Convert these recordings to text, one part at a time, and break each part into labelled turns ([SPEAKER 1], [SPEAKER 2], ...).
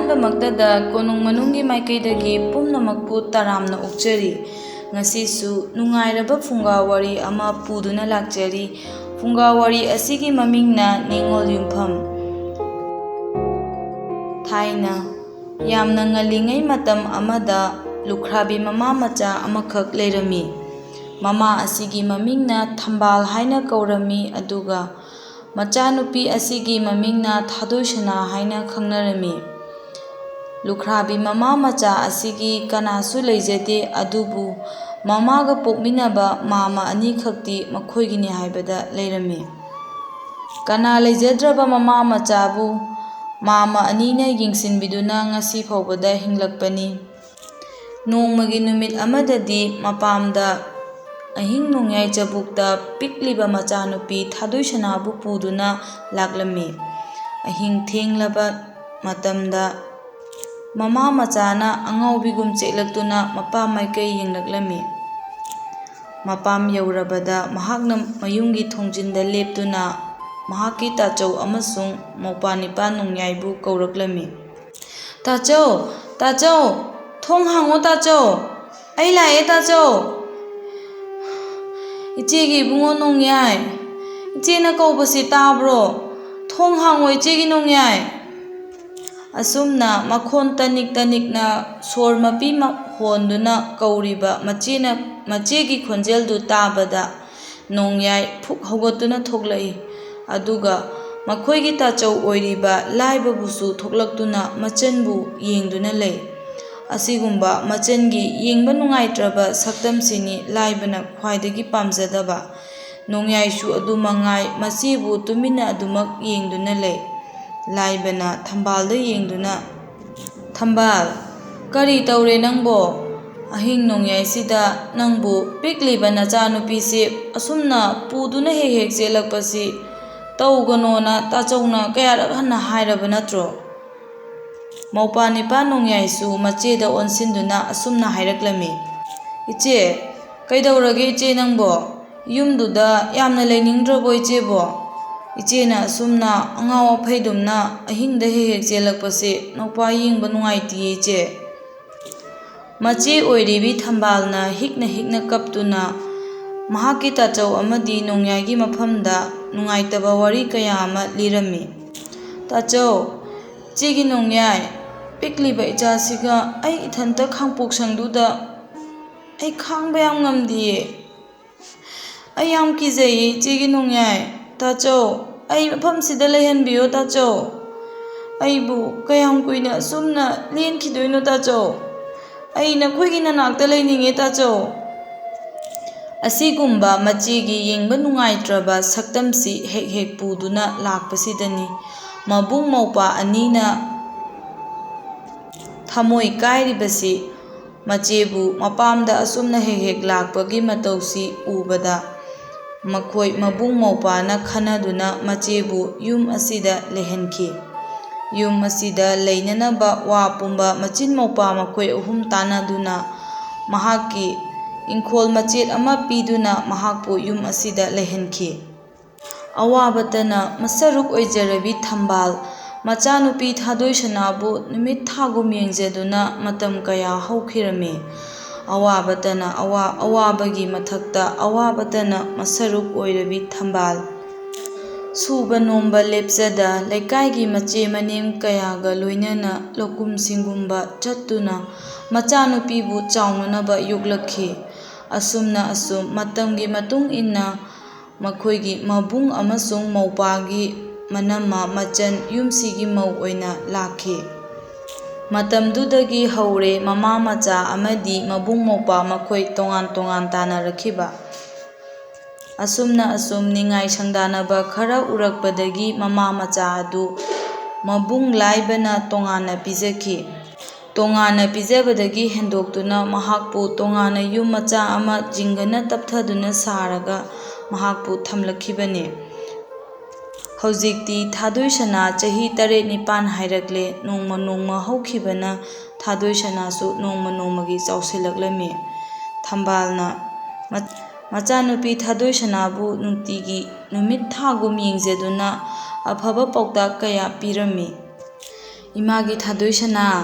[SPEAKER 1] ꯑꯍꯥꯟꯕꯃꯛꯇꯗ ꯀꯣꯅꯨꯡ ꯃꯅꯨꯡꯒꯤ ꯃꯥꯏꯀꯩꯗꯒꯤ ꯄꯨꯝꯅꯃꯛꯄꯨ ꯇꯔꯥꯝꯅ ꯑꯣꯛꯆꯔꯤ꯫ ꯉꯁꯤꯁꯨ ꯅꯨꯡꯉꯥꯏꯔꯕ ꯐꯨꯡꯒꯥꯋꯥꯔꯤ ꯑꯃ ꯄꯨꯗꯨꯅ ꯂꯥꯛꯆꯔꯤ꯫ ꯐꯨꯡꯒꯥꯋꯥꯔꯤ ꯑꯁꯤꯒꯤ ꯃꯃꯤꯡꯅ ꯅꯤꯡꯉꯣꯜ ꯌꯨꯝꯐꯝ꯫ ꯊꯥꯏꯅ ꯌꯥꯝꯅ ꯉꯜꯂꯤꯉꯩ ꯃꯇꯝ ꯑꯃꯗ ꯂꯨꯈ꯭ꯔꯥꯕꯤ ꯃꯃꯥ ꯃꯆꯥ ꯑꯃꯈꯛ ꯂꯩꯔꯝꯃꯤ꯫ ꯃꯃꯥ ꯑꯁꯤꯒꯤ ꯃꯃꯤꯡꯅ ꯊꯝꯕꯥꯜ ꯍꯥꯏꯅ ꯀꯧꯔꯝꯃꯤ, ꯑꯗꯨꯒ ꯃꯆꯥꯅꯨꯄꯤ ꯑꯁꯤꯒꯤ ꯃꯃꯤꯡꯅ ꯊꯥꯗꯣꯏꯁꯅꯥ ꯍꯥꯏꯅ ꯈꯪꯅꯔꯝꯃꯤ꯫ ꯂꯨꯈ꯭ꯔꯥꯕꯤ ꯃꯃꯥ ꯃꯆꯥ ꯑꯁꯤꯒꯤ ꯀꯅꯥꯁꯨ ꯂꯩꯖꯗꯦ, ꯑꯗꯨꯕꯨ ꯃꯃꯥꯒ ꯄꯣꯛꯃꯤꯟꯅꯕ ꯃꯥꯝꯃ ꯑꯅꯤꯈꯛꯇꯤ ꯃꯈꯣꯏꯒꯤꯅꯤ ꯍꯥꯏꯕꯗ ꯂꯩꯔꯝꯃꯤ꯫ ꯀꯅꯥ ꯂꯩꯖꯗ꯭ꯔꯕ ꯃꯃꯥ ꯃꯆꯥꯕꯨ ꯃꯥꯝꯃ ꯑꯅꯤꯅ ꯌꯦꯡꯁꯤꯟꯕꯤꯗꯨꯅ ꯉꯁꯤ ꯐꯥꯎꯕꯗ ꯍꯤꯡꯂꯛꯄꯅꯤ꯫ ꯅꯣꯡꯃꯒꯤ ꯅꯨꯃꯤꯠ ꯑꯃꯗꯗꯤ ꯃꯄꯥꯝꯗ ꯑꯍꯤꯡ ꯅꯣꯡꯌꯥꯏ ꯆꯕꯨꯛꯇ ꯄꯤꯛꯂꯤꯕ ꯃꯆꯥꯅꯨꯄꯤ ꯊꯥꯗꯣꯏꯁꯅꯥꯕꯨ ꯄꯨꯗꯨꯅ ꯂꯥꯛꯂꯝꯃꯤ꯫ ꯑꯍꯤꯡ ꯊꯦꯡꯂꯕ ꯃꯇꯝꯗ ꯃꯃꯥ ꯃꯆꯥꯅ ꯑꯉꯥꯎꯕꯤꯒꯨꯝ ꯆꯦꯜꯂꯛꯇꯨꯅ ꯃꯄꯥꯝ ꯃꯥꯏꯀꯩ ꯌꯦꯡꯂꯛꯂꯝꯃꯤ꯫ ꯃꯄꯥꯝ ꯌꯧꯔꯕꯗ ꯃꯍꯥꯛꯅ ꯃꯌꯨꯝꯒꯤ ꯊꯣꯡꯖꯤꯟꯗ ꯂꯦꯞꯇꯨꯅ ꯃꯍꯥꯛꯀꯤ ꯇꯥꯆꯧ ꯑꯃꯁꯨꯡ ꯃꯧꯄ꯭ꯋꯥꯅꯤꯄꯥ ꯅꯣꯡꯌꯥꯏꯕꯨ ꯀꯧꯔꯛꯂꯝꯃꯤ꯫ "ꯇꯥꯆꯧ, ꯇꯥꯆꯧ, ꯊꯣꯡ ꯍꯥꯡꯉꯣ ꯇꯥꯆꯧ, ꯑꯩ ꯂꯥꯛꯑꯦ ꯇꯥꯆꯧ! ꯏꯆꯦꯒꯤ ꯏꯕꯨꯡꯉꯣ ꯅꯣꯡꯌꯥꯏ, ꯏꯆꯦꯅ ꯀꯧꯕꯁꯤ ꯇꯥꯕ꯭ꯔꯣ? ꯊꯣꯡ ꯍꯥꯡꯉꯣ ꯏꯆꯦꯒꯤ ꯅꯣꯡꯌꯥꯏ!" ꯑꯁꯨꯝꯅ ꯃꯈꯣꯟ ꯇꯅꯤꯛ ꯇꯅꯤꯛꯅ ꯁꯣꯔ ꯃꯄꯤ ꯍꯣꯟꯗꯨꯅ ꯀꯧꯔꯤꯕ ꯃꯆꯦꯒꯤ ꯈꯣꯟꯖꯦꯜꯗꯨ ꯇꯥꯕꯗ ꯅꯣꯡꯌꯥꯏ ꯐꯨꯛ ꯍꯧꯒꯠꯇꯨꯅ ꯊꯣꯛꯂꯛꯏ, ꯑꯗꯨꯒ ꯃꯈꯣꯏꯒꯤ ꯇꯥꯆꯧ ꯑꯣꯏꯔꯤꯕ ꯂꯥꯏꯕꯕꯨꯁꯨ ꯊꯣꯛꯂꯛꯇꯨꯅ ꯃꯆꯟꯕꯨ ꯌꯦꯡꯗꯨꯅ ꯂꯩ꯫ ꯑꯁꯤꯒꯨꯝꯕ ꯃꯆꯟꯒꯤ ꯌꯦꯡꯕ ꯅꯨꯡꯉꯥꯏꯇ꯭ꯔꯕ ꯁꯛꯇꯝꯁꯤꯅꯤ ꯂꯥꯏꯕꯅ ꯈ꯭ꯋꯥꯏꯗꯒꯤ ꯄꯥꯝꯖꯗꯕ꯫ ꯅꯣꯡꯌꯥꯏꯁꯨ ꯑꯗꯨꯃꯉꯥꯏ ꯃꯆꯦꯕꯨ ꯇꯨꯃꯤꯟꯅ ꯑꯗꯨꯃꯛ ꯌꯦꯡꯗꯨꯅ ꯂꯩ꯫ ꯂꯥꯏꯕꯅ ꯊꯝꯕꯥꯜꯗ ꯌꯦꯡꯗꯨꯅ, "ꯊꯝꯕꯥꯜ, ꯀꯔꯤ ꯇꯧꯔꯦ ꯅꯪꯕꯣ? ꯑꯍꯤꯡ ꯅꯣꯡꯌꯥꯏꯁꯤꯗ ꯅꯪꯕꯨ ꯄꯤꯛꯂꯤꯕ ꯅꯆꯥꯅꯨꯄꯤꯁꯤ ꯑꯁꯨꯝꯅ ꯄꯨꯗꯨꯅ ꯍꯦꯛ ꯍꯦꯛ ꯆꯦꯜꯂꯛꯄꯁꯤ ꯇꯧꯒꯅꯣꯅ ꯇꯥꯆꯧꯅ ꯀꯌꯥꯔꯛ ꯍꯟꯅ ꯍꯥꯏꯔꯕ ꯅꯠꯇ꯭ꯔꯣ?" ꯃꯧꯄ꯭ꯋꯥꯅꯤꯄꯥ ꯅꯣꯡꯌꯥꯏꯁꯨ ꯃꯆꯦꯗ ꯑꯣꯟꯁꯤꯟꯗꯨꯅ ꯑꯁꯨꯝꯅ ꯍꯥꯏꯔꯛꯂꯝꯃꯤ꯫ "ꯏꯆꯦ, ꯀꯩꯗꯧꯔꯒꯦ ꯏꯆꯦ ꯅꯪꯕꯣ? ꯌꯨꯝꯗꯨꯗ ꯌꯥꯝꯅ ꯂꯩꯅꯤꯡꯗ꯭ꯔꯕꯣ ꯏꯆꯦꯕꯣ? ꯏꯆꯦꯅ ꯑꯁꯨꯝꯅ ꯑꯉꯥꯎ ꯑꯐꯩꯗꯨꯝꯅ ꯑꯍꯤꯡꯗ ꯍꯦꯛ ꯍꯦꯛ ꯆꯦꯜꯂꯛꯄꯁꯤ ꯅꯧꯄꯥ ꯌꯦꯡꯕ ꯅꯨꯡꯉꯥꯏꯇꯤꯌꯦ ꯏꯆꯦ." ꯃꯆꯦ ꯑꯣꯏꯔꯤꯕꯤ ꯊꯝꯕꯥꯜꯅ ꯍꯤꯛꯅ ꯍꯤꯛꯅ ꯀꯞꯇꯨꯅ ꯃꯍꯥꯛꯀꯤ ꯇꯥꯆꯧ ꯑꯃꯗꯤ ꯅꯣꯡꯌꯥꯏꯒꯤ ꯃꯐꯝꯗ ꯅꯨꯡꯉꯥꯏꯇꯕ ꯋꯥꯔꯤ ꯀꯌꯥ ꯑꯃ ꯂꯤꯔꯝꯃꯤ꯫ "ꯇꯥꯆꯧ, ꯏꯆꯦꯒꯤ ꯅꯣꯡꯌꯥꯏ, ꯄꯤꯛꯂꯤꯕ ꯏꯆꯥꯁꯤꯒ ꯑꯩ ꯏꯊꯟꯇ ꯈꯥꯡꯄꯣꯛꯁꯪꯗꯨꯗ ꯑꯩ ꯈꯥꯡꯕ ꯌꯥꯝ ꯉꯝꯗꯤꯌꯦ꯫ ꯑꯩ ꯌꯥꯝ ꯀꯤꯖꯩꯌꯦ ꯏꯆꯦꯒꯤ ꯅꯣꯡꯌꯥꯏ꯫ ꯇꯥꯆꯧ, ꯑꯩ ꯃꯐꯝꯁꯤꯗ ꯂꯩꯍꯟꯕꯤꯌꯣ ꯇꯥꯆꯧ꯫ ꯑꯩꯕꯨ ꯀꯌꯥꯝ ꯀꯨꯏꯅ ꯑꯁꯨꯝꯅ ꯂꯦꯟꯈꯤꯗꯣꯏꯅꯣ ꯇꯥꯆꯧ? ꯑꯩ ꯅꯈꯣꯏꯒꯤ ꯅꯅꯥꯛꯇ ꯂꯩꯅꯤꯡꯉꯦ ꯇꯥꯆꯧ." ꯑꯁꯤꯒꯨꯝꯕ ꯃꯆꯦꯒꯤ ꯌꯦꯡꯕ ꯅꯨꯡꯉꯥꯏꯇ꯭ꯔꯕ ꯁꯛꯇꯝꯁꯤ ꯍꯦꯛ ꯍꯦꯛ ꯄꯨꯗꯨꯅ ꯂꯥꯛꯄꯁꯤꯗꯅꯤ ꯃꯕꯨꯡ ꯃꯧꯄ꯭ꯋꯥ ꯑꯅꯤꯅ ꯊꯃꯣꯏ ꯀꯥꯏꯔꯤꯕꯁꯤ꯫ ꯃꯆꯦꯕꯨ ꯃꯄꯥꯝꯗ ꯑꯁꯨꯝꯅ ꯍꯦꯛ ꯍꯦꯛ ꯂꯥꯛꯄꯒꯤ ꯃꯇꯧꯁꯤ ꯎꯕꯗ ꯃꯈꯣꯏ ꯃꯕꯨꯡ ꯃꯧꯄ꯭ꯋꯥꯅ ꯈꯟꯅꯗꯨꯅ ꯃꯆꯦꯕꯨ ꯌꯨꯝ ꯑꯁꯤꯗ ꯂꯩꯍꯟꯈꯤ꯫ ꯌꯨꯝ ꯑꯁꯤꯗ ꯂꯩꯅꯅꯕ ꯋꯥ ꯄꯨꯝꯕ ꯃꯆꯤꯟ ꯃꯧꯄ꯭ꯋꯥ ꯃꯈꯣꯏ ꯑꯍꯨꯝ ꯇꯥꯟꯅꯗꯨꯅ ꯃꯍꯥꯛꯀꯤ ꯏꯪꯈꯣꯜ ꯃꯆꯦꯠ ꯑꯃ ꯄꯤꯗꯨꯅ ꯃꯍꯥꯛꯄꯨ ꯌꯨꯝ ꯑꯁꯤꯗ ꯂꯩꯍꯟꯈꯤ꯫ ꯑꯋꯥꯕꯇꯅ ꯃꯁꯔꯨꯛ ꯑꯣꯏꯖꯔꯕꯤ ꯊꯝꯕꯥꯜ ꯃꯆꯥꯅꯨꯄꯤ ꯊꯥꯗꯣꯏꯁꯅꯥꯕꯨ ꯅꯨꯃꯤꯠ ꯊꯥꯒꯨꯝ ꯌꯦꯡꯖꯗꯨꯅ ꯃꯇꯝ ꯀꯌꯥ ꯍꯧꯈꯤꯔꯝꯃꯤ꯫ ꯑꯋꯥꯕꯇꯅ ꯑꯋꯥꯕꯒꯤ ꯃꯊꯛꯇ ꯑꯋꯥꯕꯇꯅ ꯃꯁꯔꯨꯛ ꯑꯣꯏꯔꯕꯤ ꯊꯝꯕꯥꯜ ꯁꯨꯕ ꯅꯣꯝꯕ ꯂꯦꯞꯆꯗ ꯂꯩꯀꯥꯏꯒꯤ ꯃꯆꯦ ꯃꯅꯦꯝ ꯀꯌꯥꯒ ꯂꯣꯏꯅꯅ ꯂꯧꯀꯨꯝ ꯁꯤꯡꯒꯨꯝꯕ ꯆꯠꯇꯨꯅ ꯃꯆꯥꯅꯨꯄꯤꯕꯨ ꯆꯥꯎꯅꯅꯕ ꯌꯣꯛꯂꯛꯈꯤ꯫ ꯑꯁꯨꯝꯅ ꯃꯇꯝꯒꯤ ꯃꯇꯨꯡ ꯏꯟꯅ ꯃꯈꯣꯏꯒꯤ ꯃꯕꯨꯡ ꯑꯃꯁꯨꯡ ꯃꯧꯄ꯭ꯋꯥꯒꯤ ꯃꯅꯝꯃ ꯃꯆꯟ ꯌꯨꯝꯁꯤꯒꯤ ꯃꯧ ꯑꯣꯏꯅ ꯂꯥꯛꯈꯤ꯫ ꯃꯇꯝꯗꯨꯗꯒꯤ ꯍꯧꯔꯦ ꯃꯃꯥ ꯃꯆꯥ ꯑꯃꯗꯤ ꯃꯕꯨꯡ ꯃꯧꯄ꯭ꯋꯥ ꯃꯈꯣꯏ ꯇꯣꯉꯥꯟ ꯇꯣꯉꯥꯟ ꯇꯥꯅꯔꯛꯈꯤꯕ꯫ ꯑꯁꯨꯝ ꯅꯤꯡꯉꯥꯏ ꯁꯪꯗꯥꯅꯕ ꯈꯔ ꯎꯔꯛꯄꯗꯒꯤ ꯃꯃꯥ ꯃꯆꯥ ꯑꯗꯨ ꯃꯕꯨꯡ ꯂꯥꯏꯕꯅ ꯇꯣꯉꯥꯟꯅ ꯄꯤꯖꯈꯤ꯫ ꯇꯣꯉꯥꯟꯅ ꯄꯤꯖꯕꯗꯒꯤ ꯍꯦꯟꯗꯣꯛꯇꯨꯅ ꯃꯍꯥꯛꯄꯨ ꯇꯣꯉꯥꯟꯅ ꯌꯨꯝ ꯃꯆꯥ ꯑꯃ ꯖꯤꯡꯒꯅ ꯇꯞꯊꯗꯨꯅ ꯁꯥꯔꯒ ꯃꯍꯥꯛꯄꯨ ꯊꯝꯂꯛꯈꯤꯕꯅꯤ꯫ ꯍꯧꯖꯤꯛꯇꯤ ꯊꯥꯗꯣꯏꯁꯅꯥ ꯆꯍꯤ 8-9 ꯍꯥꯏꯔꯛꯂꯦ꯫ ꯅꯣꯡꯃ ꯅꯣꯡꯃ ꯍꯧꯈꯤꯕꯅ ꯊꯥꯗꯣꯏꯁꯅꯥꯁꯨ ꯅꯣꯡꯃ ꯅꯣꯡꯃꯒꯤ ꯆꯥꯎꯁꯤꯜꯂꯛꯂꯝꯃꯤ꯫ ꯊꯝꯕꯥꯜꯅ ꯃꯆꯥꯅꯨꯄꯤ ꯊꯥꯗꯣꯏꯁꯅꯥꯕꯨ ꯅꯨꯡꯇꯤꯒꯤ ꯅꯨꯃꯤꯠ ꯊꯥꯒꯨꯝ ꯌꯦꯡꯖꯗꯨꯅ ꯑꯐꯕ ꯄꯥꯎꯇꯥꯛ ꯀꯌꯥ ꯄꯤꯔꯝꯃꯤ꯫ ꯏꯃꯥꯒꯤ ꯊꯥꯗꯣꯏꯁꯅꯥ,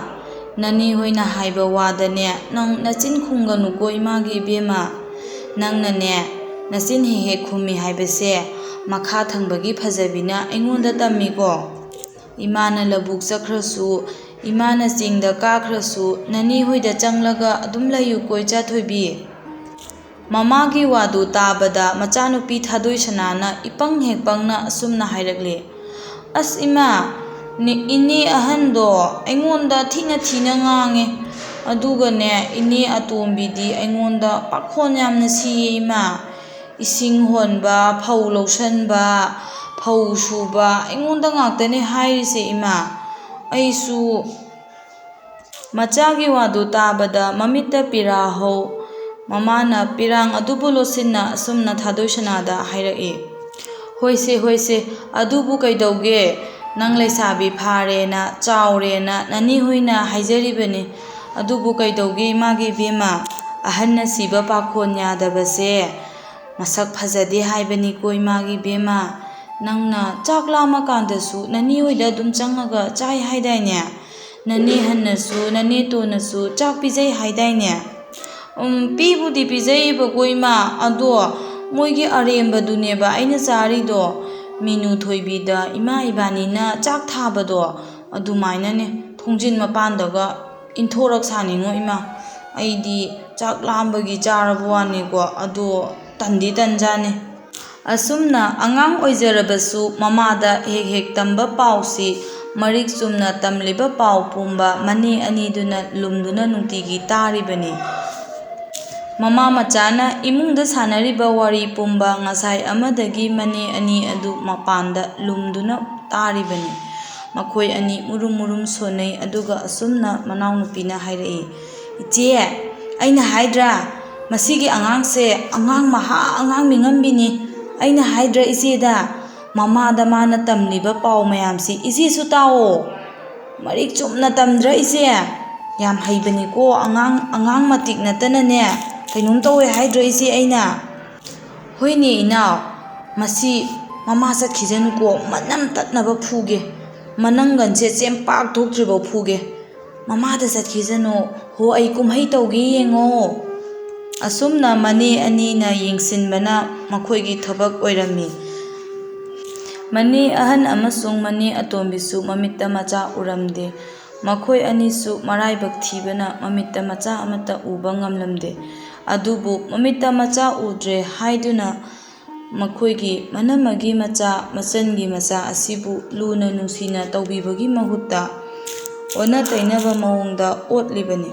[SPEAKER 1] ꯅꯅꯦ ꯍꯣꯏꯅ ꯍꯥꯏꯕ ꯋꯥꯗꯅꯦ ꯅꯪ ꯅꯆꯤꯟ ꯈꯨꯝꯒꯅꯨꯀꯣ ꯏꯃꯥꯒꯤ ꯏꯕꯦꯝꯃ. ꯅꯪꯅꯅꯦ ꯅꯆꯤꯟ ꯍꯦꯛ ꯍꯦꯛ ꯈꯨꯝꯃꯤ ꯍꯥꯏꯕꯁꯦ ꯃꯈꯥ ꯊꯪꯕꯒꯤ ꯐꯖꯕꯤꯅ ꯑꯩꯉꯣꯟꯗ ꯇꯝꯃꯤꯀꯣ. ꯏꯃꯥꯅ ꯂꯧꯕꯨꯛ ꯆꯠꯈ꯭ꯔꯁꯨ, ꯏꯃꯥꯅ ꯆꯤꯡꯗ ꯀꯥꯈ꯭ꯔꯁꯨ ꯅꯅꯦ ꯍꯣꯏꯗ ꯆꯪꯂꯒ ꯑꯗꯨꯝ ꯂꯩꯌꯨꯀꯣ ꯏꯆꯥꯊꯣꯏꯕꯤ. ꯃꯃꯥꯒꯤ ꯋꯥꯗꯨ ꯇꯥꯕꯗ ꯃꯆꯥꯅꯨꯄꯤ ꯊꯥꯗꯣꯏꯁꯅꯥꯅ ꯏꯄꯪ ꯍꯦꯛ ꯄꯪꯅ ꯑꯁꯨꯝꯅ ꯍꯥꯏꯔꯛꯂꯦ. ꯑꯁ ꯏꯃꯥ, ꯏꯅꯦ ꯑꯍꯟꯗꯣ ꯑꯩꯉꯣꯟꯗ ꯊꯤꯅ ꯊꯤꯅ ꯉꯥꯡꯉꯦ. ꯑꯗꯨꯒꯅꯦ ꯏꯅꯦ ꯑꯇꯣꯝꯕꯤꯗꯤ ꯑꯩꯉꯣꯟꯗ ꯄꯥꯈꯣꯟ ꯌꯥꯝꯅ ꯁꯤꯌꯦ ꯏꯃꯥ. ꯏꯁꯤꯡ ꯍꯣꯟꯕ, ꯐꯧ ꯂꯧꯁꯟꯕ, ꯐꯧ ꯁꯨꯕ ꯑꯩꯉꯣꯟꯗ ꯉꯥꯛꯇꯅꯦ ꯍꯥꯏꯔꯤꯁꯦ ꯏꯃꯥ. ꯑꯩꯁꯨ. ꯃꯆꯥꯒꯤ ꯋꯥꯗꯨ ꯇꯥꯕꯗ ꯃꯃꯤꯠꯇ ꯄꯤꯔꯥ ꯍꯧ. ꯃꯃꯥꯅ ꯄꯤꯔꯥꯡ ꯑꯗꯨꯕꯨ ꯂꯣꯠꯁꯤꯟꯅ ꯑꯁꯨꯝꯅ ꯊꯥꯗꯣꯏꯁꯅꯥꯗ ꯍꯥꯏꯔꯛꯏ. ꯍꯣꯏꯁꯦ ꯍꯣꯏꯁꯦ, ꯑꯗꯨꯕꯨ ꯀꯩꯗꯧꯒꯦ, ꯅꯪ ꯂꯩꯁꯥꯕꯤ ꯐꯥꯔꯦꯅ, ꯆꯥꯎꯔꯦꯅ ꯅꯅꯦ ꯍꯣꯏꯅ ꯍꯥꯏꯖꯔꯤꯕꯅꯤ. ꯑꯗꯨꯕꯨ ꯀꯩꯗꯧꯒꯦ ꯏꯃꯥꯒꯤ ꯏꯕꯦꯝꯃ, ꯑꯍꯟꯅ ꯁꯤꯕ ꯄꯥꯈꯣꯟ ꯌꯥꯗꯕꯁꯦ ꯃꯁꯛ ꯐꯖꯗꯦ ꯍꯥꯏꯕꯅꯤꯀꯣ ꯏꯃꯥꯒꯤ ꯏꯕꯦꯝꯃ. ꯅꯪꯅ ꯆꯥꯛ ꯂꯥꯝꯃꯀꯥꯟꯗꯁꯨ ꯅꯅꯦ ꯍꯣꯏꯗ ꯑꯗꯨꯝ ꯆꯪꯉꯒ ꯆꯥꯏ ꯍꯥꯏꯗꯥꯏꯅꯦ. ꯅꯅꯦ ꯍꯟꯅꯁꯨ ꯅꯅꯦ ꯇꯣꯟꯅꯁꯨ ꯆꯥꯛ ꯄꯤꯖꯩ ꯍꯥꯏꯗꯥꯏꯅꯦ. ꯄꯤꯕꯨꯗꯤ ꯄꯤꯖꯩꯌꯦꯕꯀꯣ ꯏꯃꯥ, ꯑꯗꯣ ꯃꯣꯏꯒꯤ ꯑꯔꯦꯝꯕꯗꯨꯅꯦꯕ ꯑꯩꯅ ꯆꯥꯔꯤꯗꯣ. ꯃꯤꯅꯨ ꯊꯣꯏꯕꯤꯗ ꯏꯃꯥ ꯏꯕꯥꯅꯤꯅ ꯆꯥꯛ ꯊꯥꯕꯗꯣ ꯑꯗꯨꯃꯥꯏꯅꯅꯦ ꯊꯣꯡꯖꯤꯟ ꯃꯄꯥꯟꯗꯒ ꯏꯟꯊꯣꯔꯛ ꯁꯥꯅꯤꯡꯉꯣ ꯏꯃꯥ. ꯑꯩꯗꯤ ꯆꯥꯛ ꯂꯥꯝꯕꯒꯤ ꯆꯥꯔꯕ ꯋꯥꯅꯤꯀꯣ, ꯑꯗꯣ ꯇꯟꯗꯤ ꯇꯟꯖꯥꯅꯤ. ꯑꯁꯨꯝꯅ ꯑꯉꯥꯡ ꯑꯣꯏꯖꯔꯕꯁꯨ ꯃꯃꯥꯗ ꯍꯦꯛ ꯍꯦꯛ ꯇꯝꯕ ꯄꯥꯎꯁꯤ ꯃꯔꯤꯛ ꯆꯨꯝꯅ ꯇꯝꯂꯤꯕ ꯄꯥꯎ ꯄꯨꯝꯕ ꯃꯅꯦ ꯑꯅꯤꯗꯨꯅ ꯂꯨꯝꯗꯨꯅ ꯅꯨꯡꯇꯤꯒꯤ ꯇꯥꯔꯤꯕꯅꯤ. ꯃꯃꯥ ꯃꯆꯥꯅ ꯏꯃꯨꯡꯗ ꯁꯥꯟꯅꯔꯤꯕ ꯋꯥꯔꯤ ꯄꯨꯝꯕ ꯉꯁꯥꯏ ꯑꯃꯗꯒꯤ ꯃꯅꯦ ꯑꯅꯤ ꯑꯗꯨ ꯃꯄꯥꯟꯗ ꯂꯨꯝꯗꯨꯅ ꯇꯥꯔꯤꯕꯅꯤ. ꯃꯈꯣꯏ ꯑꯅꯤ ꯃꯨꯔꯨꯝ ꯃꯨꯔꯨꯝ ꯁꯣꯟꯅꯩ. ꯑꯗꯨꯒ ꯑꯁꯨꯝꯅ ꯃꯅꯥꯎꯅꯨꯄꯤꯅ ꯍꯥꯏꯔꯛꯏ. ꯏꯆꯦ, ꯑꯩꯅ ꯍꯥꯏꯗ꯭ꯔꯥ ꯃꯁꯤꯒꯤ ꯑꯉꯥꯡꯁꯦ ꯑꯉꯥꯡ ꯃꯤꯉꯝꯕꯤꯅꯤ. ꯑꯩꯅ ꯍꯥꯏꯗ꯭ꯔꯥ ꯏꯆꯦꯗ, ꯃꯃꯥꯗ ꯃꯥꯅ ꯇꯝꯂꯤꯕ ꯄꯥꯎ ꯃꯌꯥꯝꯁꯤ ꯏꯆꯦꯁꯨ ꯇꯥꯎꯑꯣ. ꯃꯔꯤꯛ ꯆꯨꯝꯅ ꯇꯝꯗ꯭ꯔꯥ ꯏꯆꯦ? ꯌꯥꯝ ꯍꯩꯕꯅꯤꯀꯣ, ꯑꯉꯥꯡ ꯃꯇꯤꯛ ꯅꯠꯇꯅꯅꯦ ꯀꯩꯅꯣꯝ ꯇꯧꯋꯦ ꯍꯥꯏꯗ꯭ꯔꯥ ꯏꯆꯦ ꯑꯩꯅ? ꯍꯣꯏꯅꯦ ꯏꯅꯥꯎ, ꯃꯁꯤ ꯃꯃꯥ ꯆꯠꯈꯤꯁꯅꯨꯀꯣ, ꯃꯅꯝ ꯇꯠꯅꯕ ꯐꯨꯒꯦ. ꯃꯅꯪꯒꯟꯁꯦ ꯆꯦꯝꯄꯥꯛ ꯊꯣꯛꯇ꯭ꯔꯤꯐꯥꯎ ꯐꯨꯒꯦ. ꯃꯃꯥꯗ ꯆꯠꯈꯤꯁꯅꯨ, ꯍꯣ ꯑꯩ ꯀꯨꯝꯍꯩ ꯇꯧꯒꯦ ꯌꯦꯡꯉꯣ. ꯑꯁꯨꯝꯅ ꯃꯅꯦ ꯑꯅꯤꯅ ꯌꯦꯡꯁꯤꯟꯕꯅ ꯃꯈꯣꯏꯒꯤ ꯊꯕꯛ ꯑꯣꯏꯔꯝꯃꯤ. ꯃꯅꯦ ꯑꯍꯟ ꯑꯃꯁꯨꯡ ꯃꯅꯦ ꯑꯇꯣꯝꯕꯤꯁꯨ ꯃꯃꯤꯠꯇ ꯃꯆꯥ ꯎꯔꯝꯗꯦ. ꯃꯈꯣꯏ ꯑꯅꯤꯁꯨ ꯃꯔꯥꯏꯕꯛ ꯊꯤꯕꯅ ꯃꯃꯤꯠꯇ ꯃꯆꯥ ꯑꯃꯠꯇ ꯎꯕ ꯉꯝꯂꯝꯗꯦ. ꯑꯗꯨꯕꯨ ꯃꯃꯤꯠꯇ ꯃꯆꯥ ꯎꯗ꯭ꯔꯦ ꯍꯥꯏꯗꯨꯅ ꯃꯈꯣꯏꯒꯤ ꯃꯅꯝꯃꯒꯤ ꯃꯆꯥ, ꯃꯆꯟꯒꯤ ꯃꯆꯥ ꯑꯁꯤꯕꯨ ꯂꯨꯅ ꯅꯨꯡꯁꯤꯅ ꯇꯧꯕꯤꯕꯒꯤ ꯃꯍꯨꯠꯇ ꯑꯣꯟꯅ ꯇꯩꯅꯕ ꯃꯑꯣꯡꯗ ꯑꯣꯠꯂꯤꯕꯅꯤ.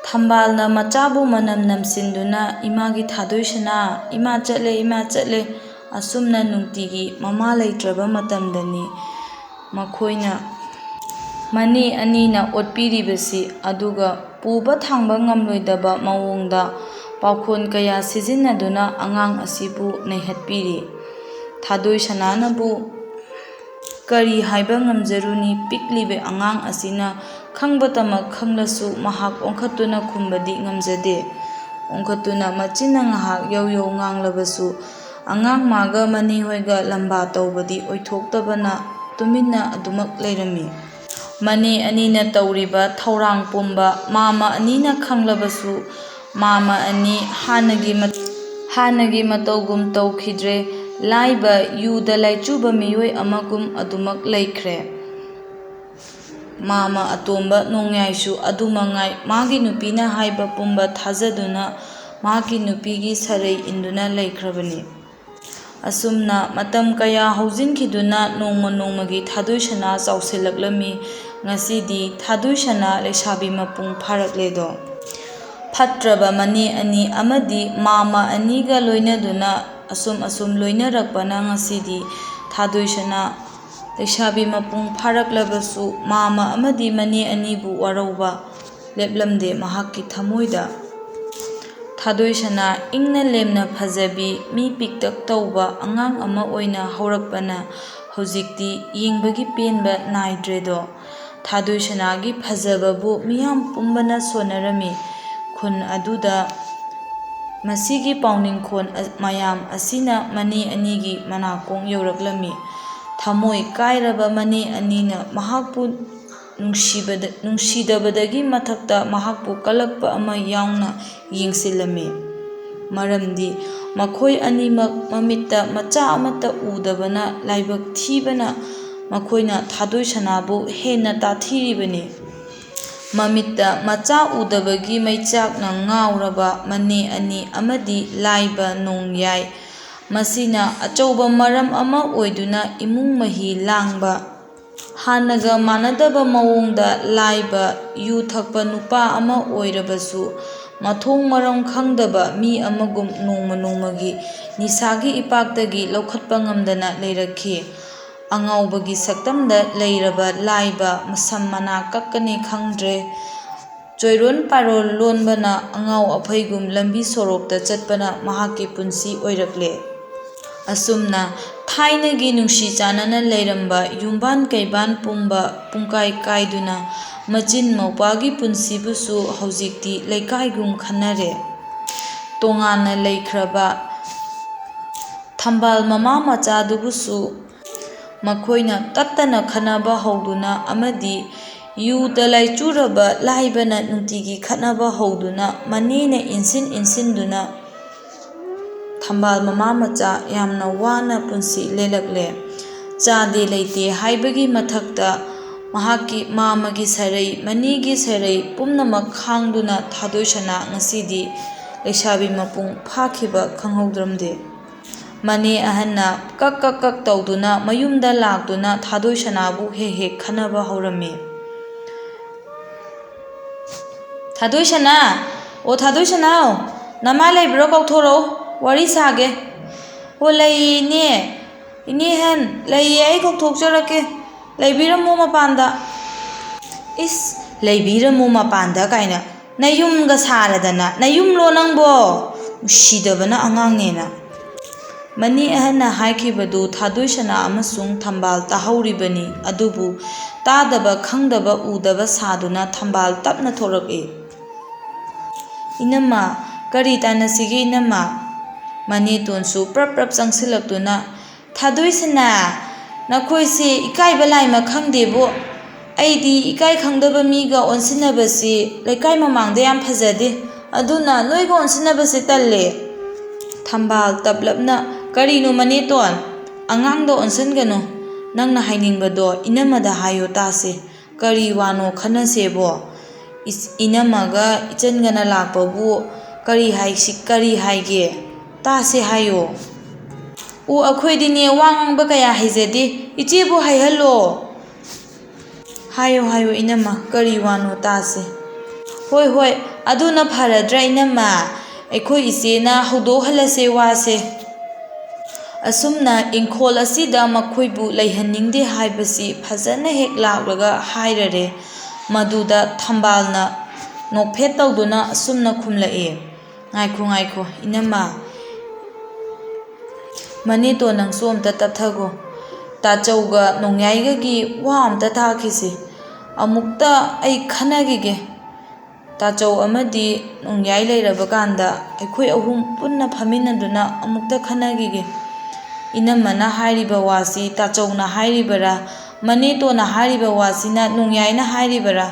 [SPEAKER 1] ꯊꯝꯕꯥꯜꯅ ꯃꯆꯥꯕꯨ ꯃꯅꯝ ꯅꯝꯁꯤꯟꯗꯨꯅ ꯏꯃꯥꯒꯤ ꯊꯥꯗꯣꯏꯁꯅꯥ, ꯏꯃꯥ ꯆꯠꯂꯦ, ꯏꯃꯥ ꯆꯠꯂꯦ, ꯑꯁꯨꯝꯅ ꯅꯨꯡꯇꯤꯒꯤ ꯃꯃꯥ ꯂꯩꯇ꯭ꯔꯕ ꯃꯇꯝꯗꯅꯤ ꯃꯈꯣꯏꯅ ꯃꯅꯦ ꯑꯅꯤꯅ ꯑꯣꯠꯄꯤꯔꯤꯕꯁꯤ. ꯑꯗꯨꯒ ꯄꯨꯕ ꯊꯥꯡꯕ ꯉꯝꯂꯣꯏꯗꯕ ꯃꯑꯣꯡꯗ ꯄꯥꯎꯈꯣꯟ ꯀꯌా ꯁꯤꯖꯤꯟꯅꯗꯨꯅ ꯑꯉꯥꯡ ꯑꯁꯤꯕꯨ ꯅꯩꯍꯠꯄꯤꯔꯤ. ꯊꯥꯗꯣꯏꯁꯅꯥꯅꯕꯨ ꯀꯔꯤ ꯍꯥꯏꯕ ꯉꯝꯖꯔꯨꯅꯤ? ꯄꯤꯛꯂꯤꯕ ꯑꯉꯥꯡ ꯑꯁꯤꯅ ꯈꯪꯕꯇꯃꯛ ꯈꯪꯂꯁꯨ ꯃꯍꯥꯛ ꯑꯣꯟꯈꯠꯇꯨꯅ ꯈꯨꯝꯕꯗꯤ ꯉꯝꯖꯗꯦ. ꯑꯣꯟꯈꯠꯇꯨꯅ ꯃꯆꯤꯟꯅ ꯉꯥꯏꯍꯥꯛ ꯌꯧ ꯌꯧ ꯉꯥꯡꯂꯕꯁꯨ ꯑꯉꯥꯡ ꯃꯥꯒ ꯃꯅꯦ ꯍꯣꯏꯒ ꯂꯝꯕꯥ ꯇꯧꯕꯗꯤ ꯑꯣꯏꯊꯣꯛꯇꯕꯅ ꯇꯨꯃꯤꯟꯅ ꯑꯗꯨꯃꯛ ꯂꯩꯔꯝꯃꯤ. ꯃꯅꯦ ꯑꯅꯤꯅ ꯇꯧꯔꯤꯕ ꯊꯧꯔꯥꯡ ꯄꯨꯝꯕ ꯃꯥꯃ ꯑꯅꯤꯅ ꯈꯪꯂꯕꯁꯨ ꯃꯥꯃ ꯑꯅꯤ ꯍꯥꯟꯅꯒꯤ ꯃꯇꯧꯒꯨꯝ ꯇꯧꯈꯤꯗ꯭ꯔꯦ. ꯂꯥꯏꯕ ꯌꯨꯗ ꯂꯥꯏꯆꯨꯕ ꯃꯤꯑꯣꯏ ꯑꯃꯒꯨꯝ ꯑꯗꯨꯃꯛ ꯂꯩꯈ꯭ꯔꯦ. ꯃꯥꯃ ꯑꯇꯣꯝꯕ ꯅꯣꯡꯌꯥꯏꯁꯨ ꯑꯗꯨꯃꯉꯥꯏ. ꯃꯥꯒꯤ ꯅꯨꯄꯤꯅ ꯍꯥꯏꯕ ꯄꯨꯝꯕ ꯊꯥꯖꯗꯨꯅ ꯃꯥꯒꯤ ꯅꯨꯄꯤꯒꯤ ꯁꯔꯩ ꯏꯟꯗꯨꯅ ꯂꯩꯈ꯭ꯔꯕꯅꯤ. ꯑꯁꯨꯝꯅ ꯃꯇꯝ ꯀꯌꯥ ꯍꯧꯖꯤꯟꯈꯤꯗꯨꯅ ꯅꯣꯡꯃ ꯅꯣꯡꯃꯒꯤ ꯊꯥꯗꯣꯏꯁꯅꯥ ꯆꯥꯎꯁꯤꯜꯂꯛꯂꯝꯃꯤ. ꯉꯁꯤꯗꯤ ꯊꯥꯗꯣꯏꯁꯅꯥ ꯂꯩꯁꯥꯕꯤ ꯃꯄꯨꯡ ꯐꯥꯔꯛꯂꯦꯗꯣ. ꯐꯠꯇ꯭ꯔꯕ ꯃꯅꯦ ꯑꯅꯤ ꯑꯃꯗꯤ ꯃꯥꯃ ꯑꯅꯤꯒ ꯂꯣꯏꯅꯗꯨꯅ ꯑꯁꯨꯝ ꯂꯣꯏꯅꯔꯛꯄꯅ ꯉꯁꯤꯗꯤ ꯊꯥꯗꯣꯏꯁꯅꯥ ꯂꯩꯁꯥꯕꯤ ꯃꯄꯨꯡ ꯐꯥꯔꯛꯂꯕꯁꯨ ꯃꯥꯃ ꯑꯃꯗꯤ ꯃꯅꯦ ꯑꯅꯤꯕꯨ ꯋꯥꯔꯧꯕ ꯂꯦꯞꯂꯝꯗꯦ ꯃꯍꯥꯛꯀꯤ ꯊꯃꯣꯏꯗ. ꯊꯥꯗꯣꯏꯁꯅꯥ ꯏꯪꯅ ꯂꯦꯝꯅ ꯐꯖꯕꯤ, ꯃꯤ ꯄꯤꯛꯇꯛ ꯇꯧꯕ ꯑꯉꯥꯡ ꯑꯃ ꯑꯣꯏꯅ ꯍꯧꯔꯛꯄꯅ ꯍꯧꯖꯤꯛꯇꯤ ꯌꯦꯡꯕꯒꯤ ꯄꯦꯟꯕ ナꯏꯗ꯭ꯔꯦꯗꯣ. ꯊꯥꯗꯣꯏꯁꯅꯥꯒꯤ ꯐꯖꯕꯕꯨ ꯃꯤꯌꯥꯝ ꯄꯨꯝꯕꯅ ꯁꯣꯟꯅꯔꯝꯃꯤ. ꯈꯨꯟ ꯑꯗꯨꯗ ꯃꯁꯤꯒꯤ ꯄꯥꯎꯅꯤꯡꯈꯣꯜ ꯃꯌꯥꯝ ꯑꯁꯤꯅ ꯃꯅꯦ ꯑꯅꯤꯒꯤ ꯃꯅꯥꯀꯣꯡ ꯌꯧꯔꯛꯂꯝꯃꯤ. ꯊꯃꯣꯏ ꯀꯥꯏꯔꯕ ꯃꯅꯦ ꯑꯅꯤꯅ ꯃꯍꯥꯛꯄꯨ ꯅꯨꯡꯁꯤꯗꯕꯗꯒꯤ ꯃꯊꯛꯇ ꯃꯍꯥꯛꯄꯨ ꯀꯜꯂꯛꯄ ꯑꯃ ꯌꯥꯎꯅ ꯌꯦꯡꯁꯤꯜꯂꯝꯃꯤ꯫ ꯃꯔꯝꯗꯤ ꯃꯈꯣꯏ ꯑꯅꯤꯃꯛ ꯃꯃꯤꯠꯇ ꯃꯆꯥ ꯑꯃꯠꯇ ꯎꯗꯕꯅ ꯂꯥꯏꯕꯛ ꯊꯤꯕꯅ ꯃꯈꯣꯏꯅ ꯊꯥꯗꯣꯏ ꯁꯅꯥꯕꯨ ꯍꯦꯟꯅ ꯇꯥꯊꯤꯔꯤꯕꯅꯤ꯫ ꯃꯃꯤꯠꯇ ꯃꯆꯥ ꯎꯗꯕꯒꯤ ꯃꯩꯆꯥꯛꯅ ꯉꯥꯎꯔꯕ ꯃꯅꯦ ꯑꯅꯤ ꯑꯃꯗꯤ ꯂꯥꯏꯕ ꯅꯣꯡꯌꯥꯏ ꯃꯁꯤꯅ ꯑꯆꯧꯕ ꯃꯔꯝ ꯑꯃ ꯑꯣꯏꯗꯨꯅ ꯏꯃꯨꯡ ꯃꯍꯤ ꯂꯥꯡꯕ, ꯍꯥꯟꯅꯒ ꯃꯥꯟꯅꯗꯕ ꯃꯑꯣꯡꯗ ꯂꯥꯏꯕ ꯌꯨ ꯊꯛꯄ ꯅꯨꯄꯥ ꯑꯃ ꯑꯣꯏꯔꯕꯁꯨ ꯃꯊꯣꯡ ꯃꯔꯝ ꯈꯪꯗꯕ ꯃꯤ ꯑꯃꯒꯨꯝ ꯅꯣꯡꯃ ꯅꯣꯡꯃꯒꯤ ꯅꯤꯁꯥꯒꯤ ꯏꯄꯥꯛꯇꯒꯤ ꯂꯧꯈꯠꯄ ꯉꯝꯗꯅ ꯂꯩꯔꯛꯈꯤ꯫ ꯑꯉꯥꯎꯕꯒꯤ ꯁꯛꯇꯝꯗ ꯂꯩꯔꯕ ꯂꯥꯏꯕ ꯃꯁꯝ ꯃꯅꯥ ꯀꯛꯀꯅꯤ ꯈꯪꯗ꯭ꯔꯦ, ꯆꯣꯏꯔꯣꯟ ꯄꯥꯔꯣꯟ ꯂꯣꯟꯕꯅ ꯑꯉꯥꯎ ꯑꯐꯩꯒꯨꯝ ꯂꯝꯕꯤ ꯁꯣꯔꯣꯛꯇ ꯆꯠꯄꯅ ꯃꯍꯥꯛꯀꯤ ꯄꯨꯟꯁꯤ ꯑꯣꯏꯔꯛꯂꯦ꯫ ꯑꯁꯨꯝꯅ ꯊꯥꯏꯅꯒꯤ ꯅꯨꯡꯁꯤ ꯆꯥꯟꯅꯅ ꯂꯩꯔꯝꯕ ꯌꯨꯝꯕꯥꯟ ꯀꯩꯕꯥꯟ ꯄꯨꯝꯕ ꯄꯨꯡꯀꯥꯏ ꯀꯥꯏꯗꯨꯅ ꯃꯆꯤꯟ ꯃꯧꯄ꯭ꯋꯥꯒꯤ ꯄꯨꯟꯁꯤꯕꯨꯁꯨ ꯍꯧꯖꯤꯛꯇꯤ ꯂꯩꯀꯥꯏꯒꯨꯝ ꯈꯟꯅꯔꯦ꯫ ꯇꯣꯉꯥꯟꯅ ꯂꯩꯈ꯭ꯔꯕ ꯊꯝꯕꯥꯜ ꯃꯃꯥ ꯃꯆꯥꯗꯨꯕꯨꯁꯨ ꯃꯈꯣꯏꯅ ꯇꯠꯇꯅ ꯈꯠꯅꯕ ꯍꯧꯗꯨꯅ ꯑꯃꯗꯤ ꯌꯨꯗ ꯂꯥꯏꯆꯨꯔꯕ ꯂꯥꯏꯕꯅ ꯅꯨꯡꯇꯤꯒꯤ ꯈꯠꯅꯕ ꯍꯧꯗꯨꯅ ꯃꯅꯦꯅ ꯏꯟꯁꯤꯟꯗꯨꯅ ꯊꯝꯕꯥꯜ ꯃꯃꯥ ꯃꯆꯥ ꯌꯥꯝꯅ ꯋꯥꯅ ꯄꯨꯟꯁꯤ ꯂꯦꯜꯂꯛꯂꯦ꯫ ꯆꯥꯗꯦ ꯂꯩꯇꯦ ꯍꯥꯏꯕꯒꯤ ꯃꯊꯛꯇ ꯃꯍꯥꯛꯀꯤ ꯃꯥꯃꯒꯤ ꯁꯔꯩ, ꯃꯅꯦꯒꯤ ꯁꯔꯩ ꯄꯨꯝꯅꯃꯛ ꯈꯥꯡꯗꯨꯅ ꯊꯥꯗꯣꯏ ꯁꯅꯥ ꯉꯁꯤꯗꯤ ꯂꯩꯁꯥꯕꯤ ꯃꯄꯨꯡ ꯐꯥꯈꯤꯕ ꯈꯪꯍꯧꯗ꯭ꯔꯝꯗꯦ꯫ ꯃꯅꯦ ꯑꯍꯟꯅ ꯀꯛ ꯀꯛ ꯀꯛ ꯇꯧꯗꯨꯅ ꯃꯌꯨꯝꯗ ꯂꯥꯛꯇꯨꯅ ꯊꯥꯗꯣꯏ ꯁꯅꯥꯕꯨ ꯍꯦꯛ ꯍꯦꯛ ꯈꯠꯅꯕ ꯍꯧꯔꯝꯃꯤ꯫ "ꯊꯥꯗꯣꯏ ꯁꯅꯥ, ꯑꯣ ꯊꯥꯗꯣꯏ ꯁꯅꯥꯎ, ꯅꯃꯥ ꯂꯩꯕ꯭ꯔꯣ ꯀꯧꯊꯣꯔꯛꯎ, ꯋꯥꯔꯤ ꯁꯥꯒꯦ"꯫ "ꯑꯣ ꯂꯩꯌꯦ ꯏꯅꯦ, ꯏꯅꯦꯍꯟ ꯂꯩꯌꯦ, ꯑꯩ ꯀꯧꯊꯣꯛꯆꯔꯛꯀꯦ, ꯂꯩꯕꯤꯔꯝꯃꯣ ꯃꯄꯥꯟꯗ"꯫ "ꯏꯁ ꯂꯩꯕꯤꯔꯝꯃꯣ ꯃꯄꯥꯟꯗ ꯀꯥꯏꯅ, ꯅꯌꯨꯝꯒ ꯁꯥꯔꯗꯅ, ꯅꯌꯨꯝꯂꯣ ꯅꯪꯕꯣ? ꯅꯨꯡꯁꯤꯗꯕꯅ ꯑꯉꯥꯡꯅꯦꯅ"꯫ ꯃꯅꯦ ꯑꯍꯟꯅ ꯍꯥꯏꯈꯤꯕꯗꯨ ꯊꯥꯗꯣꯏ ꯁꯅꯥ ꯑꯃꯁꯨꯡ ꯊꯝꯕꯥꯜ ꯇꯥꯍꯧꯔꯤꯕꯅꯤ, ꯑꯗꯨꯕꯨ ꯇꯥꯗꯕ ꯈꯪꯗꯕ ꯎꯗꯕ ꯁꯥꯗꯨꯅ ꯊꯝꯕꯥꯜ ꯇꯞꯅ ꯊꯣꯔꯛꯏ꯫ "ꯏꯅꯝꯃ, ꯀꯔꯤ ꯇꯥꯟꯅꯁꯤꯒꯦ ꯏꯅꯝꯃ"꯫ ꯃꯅꯦꯇꯣꯟꯁꯨ ꯄ꯭ꯔꯞ ꯄ꯭ꯔꯞ ꯆꯪꯁꯤꯜꯂꯛꯇꯨꯅ "ꯊꯥꯗꯣꯏ ꯁꯅꯥ, ꯅꯈꯣꯏꯁꯦ ꯏꯀꯥꯏꯕ ꯂꯥꯏꯃ ꯈꯪꯗꯦꯕꯨ, ꯑꯩꯗꯤ ꯏꯀꯥꯏ ꯈꯪꯗꯕ ꯃꯤꯒ ꯑꯣꯟꯁꯤꯟꯅꯕꯁꯤ ꯂꯩꯀꯥꯏ ꯃꯃꯥꯡꯗ ꯌꯥꯝ ꯐꯖꯗꯦ, ꯑꯗꯨꯅ ꯅꯣꯏꯒ ꯑꯣꯟꯁꯤꯟꯅꯕꯁꯦ ꯇꯜꯂꯦ"꯫ ꯊꯝꯕꯥꯜ ꯇꯞꯂꯞꯅ "ꯀꯔꯤꯅꯣ ꯃꯅꯦꯇꯣꯟ, ꯑꯉꯥꯡꯗ ꯑꯣꯟꯁꯤꯟꯒꯅꯨ, ꯅꯪꯅ ꯍꯥꯏꯅꯤꯡꯕꯗꯣ ꯏꯅꯝꯃꯗ ꯍꯥꯏꯌꯣ ꯇꯥꯁꯦ, ꯀꯔꯤ ꯋꯥꯅꯣ ꯈꯟꯅꯁꯦꯕꯣ, ꯏꯅꯝꯃꯒ ꯏꯆꯟꯒꯅ ꯂꯥꯛꯄꯕꯨ ꯀꯔꯤ ꯍꯥꯏꯒꯦ, ꯇꯥꯁꯦ ꯍꯥꯏꯌꯣ"꯫ "ꯑꯣ ꯑꯩꯈꯣꯏꯗꯤꯅꯦ ꯋꯥ ꯉꯥꯡꯕ ꯀꯌꯥ ꯍꯩꯖꯗꯦ, ꯏꯆꯦꯕꯨ ꯍꯥꯏꯍꯜꯂꯣ"꯫ "ꯍꯥꯏꯌꯣ ꯍꯥꯏꯌꯣ ꯏꯅꯝꯃ, ꯀꯔꯤ ꯋꯥꯅꯣ ꯇꯥꯁꯦ"꯫ "ꯍꯣꯏ ꯍꯣꯏ, ꯑꯗꯨꯅ ꯐꯔꯗ꯭ꯔꯥ ꯏꯅꯝꯃ, ꯑꯩꯈꯣꯏ ꯏꯆꯦꯅ ꯍꯧꯗꯣꯛꯍꯜꯂꯁꯦ ꯋꯥꯁꯦ"꯫ ꯑꯁꯨꯝꯅ ꯏꯪꯈꯣꯜ ꯑꯁꯤꯗ ꯃꯈꯣꯏꯕꯨ ꯂꯩꯍꯟꯅꯤꯡꯗꯦ ꯍꯥꯏꯕꯁꯤ ꯐꯖꯅ ꯍꯦꯛ ꯂꯥꯛꯂꯒ ꯍꯥꯏꯔꯔꯦ꯫ ꯃꯗꯨꯗ ꯊꯝꯕꯥꯜꯅ ꯅꯣꯛꯐꯦꯠ ꯇꯧꯗꯨꯅ ꯑꯁꯨꯝꯅ ꯈꯨꯝꯂꯛꯏ: "ꯉꯥꯏꯈꯣ ꯉꯥꯏꯈꯣ ꯏꯅꯝꯃ, ꯃꯅꯦꯇꯣꯟ ꯅꯪꯁꯨ ꯑꯝꯇ ꯇꯞꯊꯈꯣ, ꯇꯥꯆꯧꯒ ꯅꯣꯡꯌꯥꯏꯒꯒꯤ ꯋꯥ ꯑꯝꯇ ꯇꯥꯈꯤꯁꯤ, ꯑꯃꯨꯛꯇ ꯑꯩ ꯈꯟꯅꯈꯤꯒꯦ꯫ ꯇꯥꯆꯧ ꯑꯃꯗꯤ ꯅꯣꯡꯌꯥꯏ ꯂꯩꯔꯕ ꯀꯥꯟꯗ ꯑꯩꯈꯣꯏ ꯑꯍꯨꯝ ꯄꯨꯟꯅ ꯐꯝꯃꯤꯟꯅꯗꯨꯅ ꯑꯃꯨꯛꯇ ꯈꯟꯅꯈꯤꯒꯦ꯫ ꯏꯅꯝꯃꯅ ꯍꯥꯏꯔꯤꯕ ꯋꯥꯁꯤ ꯇꯥꯆꯧꯅ ꯍꯥꯏꯔꯤꯕꯔꯥ, ꯃꯅꯦꯇꯣꯟꯅ ꯍꯥꯏꯔꯤꯕ ꯋꯥꯁꯤꯅ ꯅꯣꯡꯌꯥꯏꯅ ꯍꯥꯏꯔꯤꯕꯔꯥ,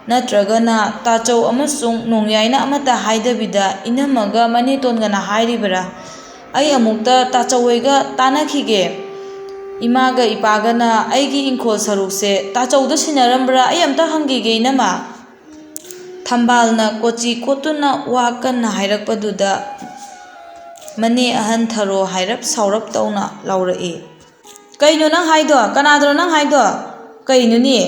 [SPEAKER 1] ꯅꯠꯇ꯭ꯔꯒꯅ ꯇꯥꯆꯧ ꯑꯃꯁꯨꯡ ꯅꯣꯡꯌꯥꯏꯅ ꯑꯃꯠꯇ ꯍꯥꯏꯗꯕꯤꯗ ꯏꯅꯝꯃꯒ ꯃꯅꯦꯇꯣꯟꯒꯅ ꯍꯥꯏꯔꯤꯕꯔꯥ? ꯑꯩ ꯑꯃꯨꯛꯇ ꯇꯥꯆꯧ ꯍꯣꯏꯒ ꯇꯥꯟꯅꯈꯤꯒꯦ꯫ ꯏꯃꯥꯒ ꯏꯄꯥꯒꯅ ꯑꯩꯒꯤ ꯏꯪꯈꯣꯜ ꯁꯔꯨꯛꯁꯦ ꯇꯥꯆꯧꯗ ꯁꯤꯟꯅꯔꯝꯕ꯭ꯔꯥ ꯑꯩ ꯑꯝꯇ ꯍꯪꯈꯤꯒꯦ ꯏꯅꯝꯃ"꯫ ꯊꯝꯕꯥꯜꯅ ꯀꯣꯆꯤ ꯀꯣꯠꯇꯨꯅ ꯋꯥ ꯀꯟꯅ ꯍꯥꯏꯔꯛꯄꯗꯨꯗ ꯃꯅꯦ ꯑꯍꯟ ꯊꯔꯣ ꯍꯥꯏꯔꯞ ꯁꯥꯎꯔꯞ ꯇꯧꯅ ꯂꯥꯎꯔꯛꯏ: "ꯀꯩꯅꯣ ꯅꯪ ꯍꯥꯏꯗꯣ, ꯀꯅꯥꯗꯅꯣ ꯅꯪ ꯍꯥꯏꯗꯣ? ꯀꯩꯅꯣꯅꯦ,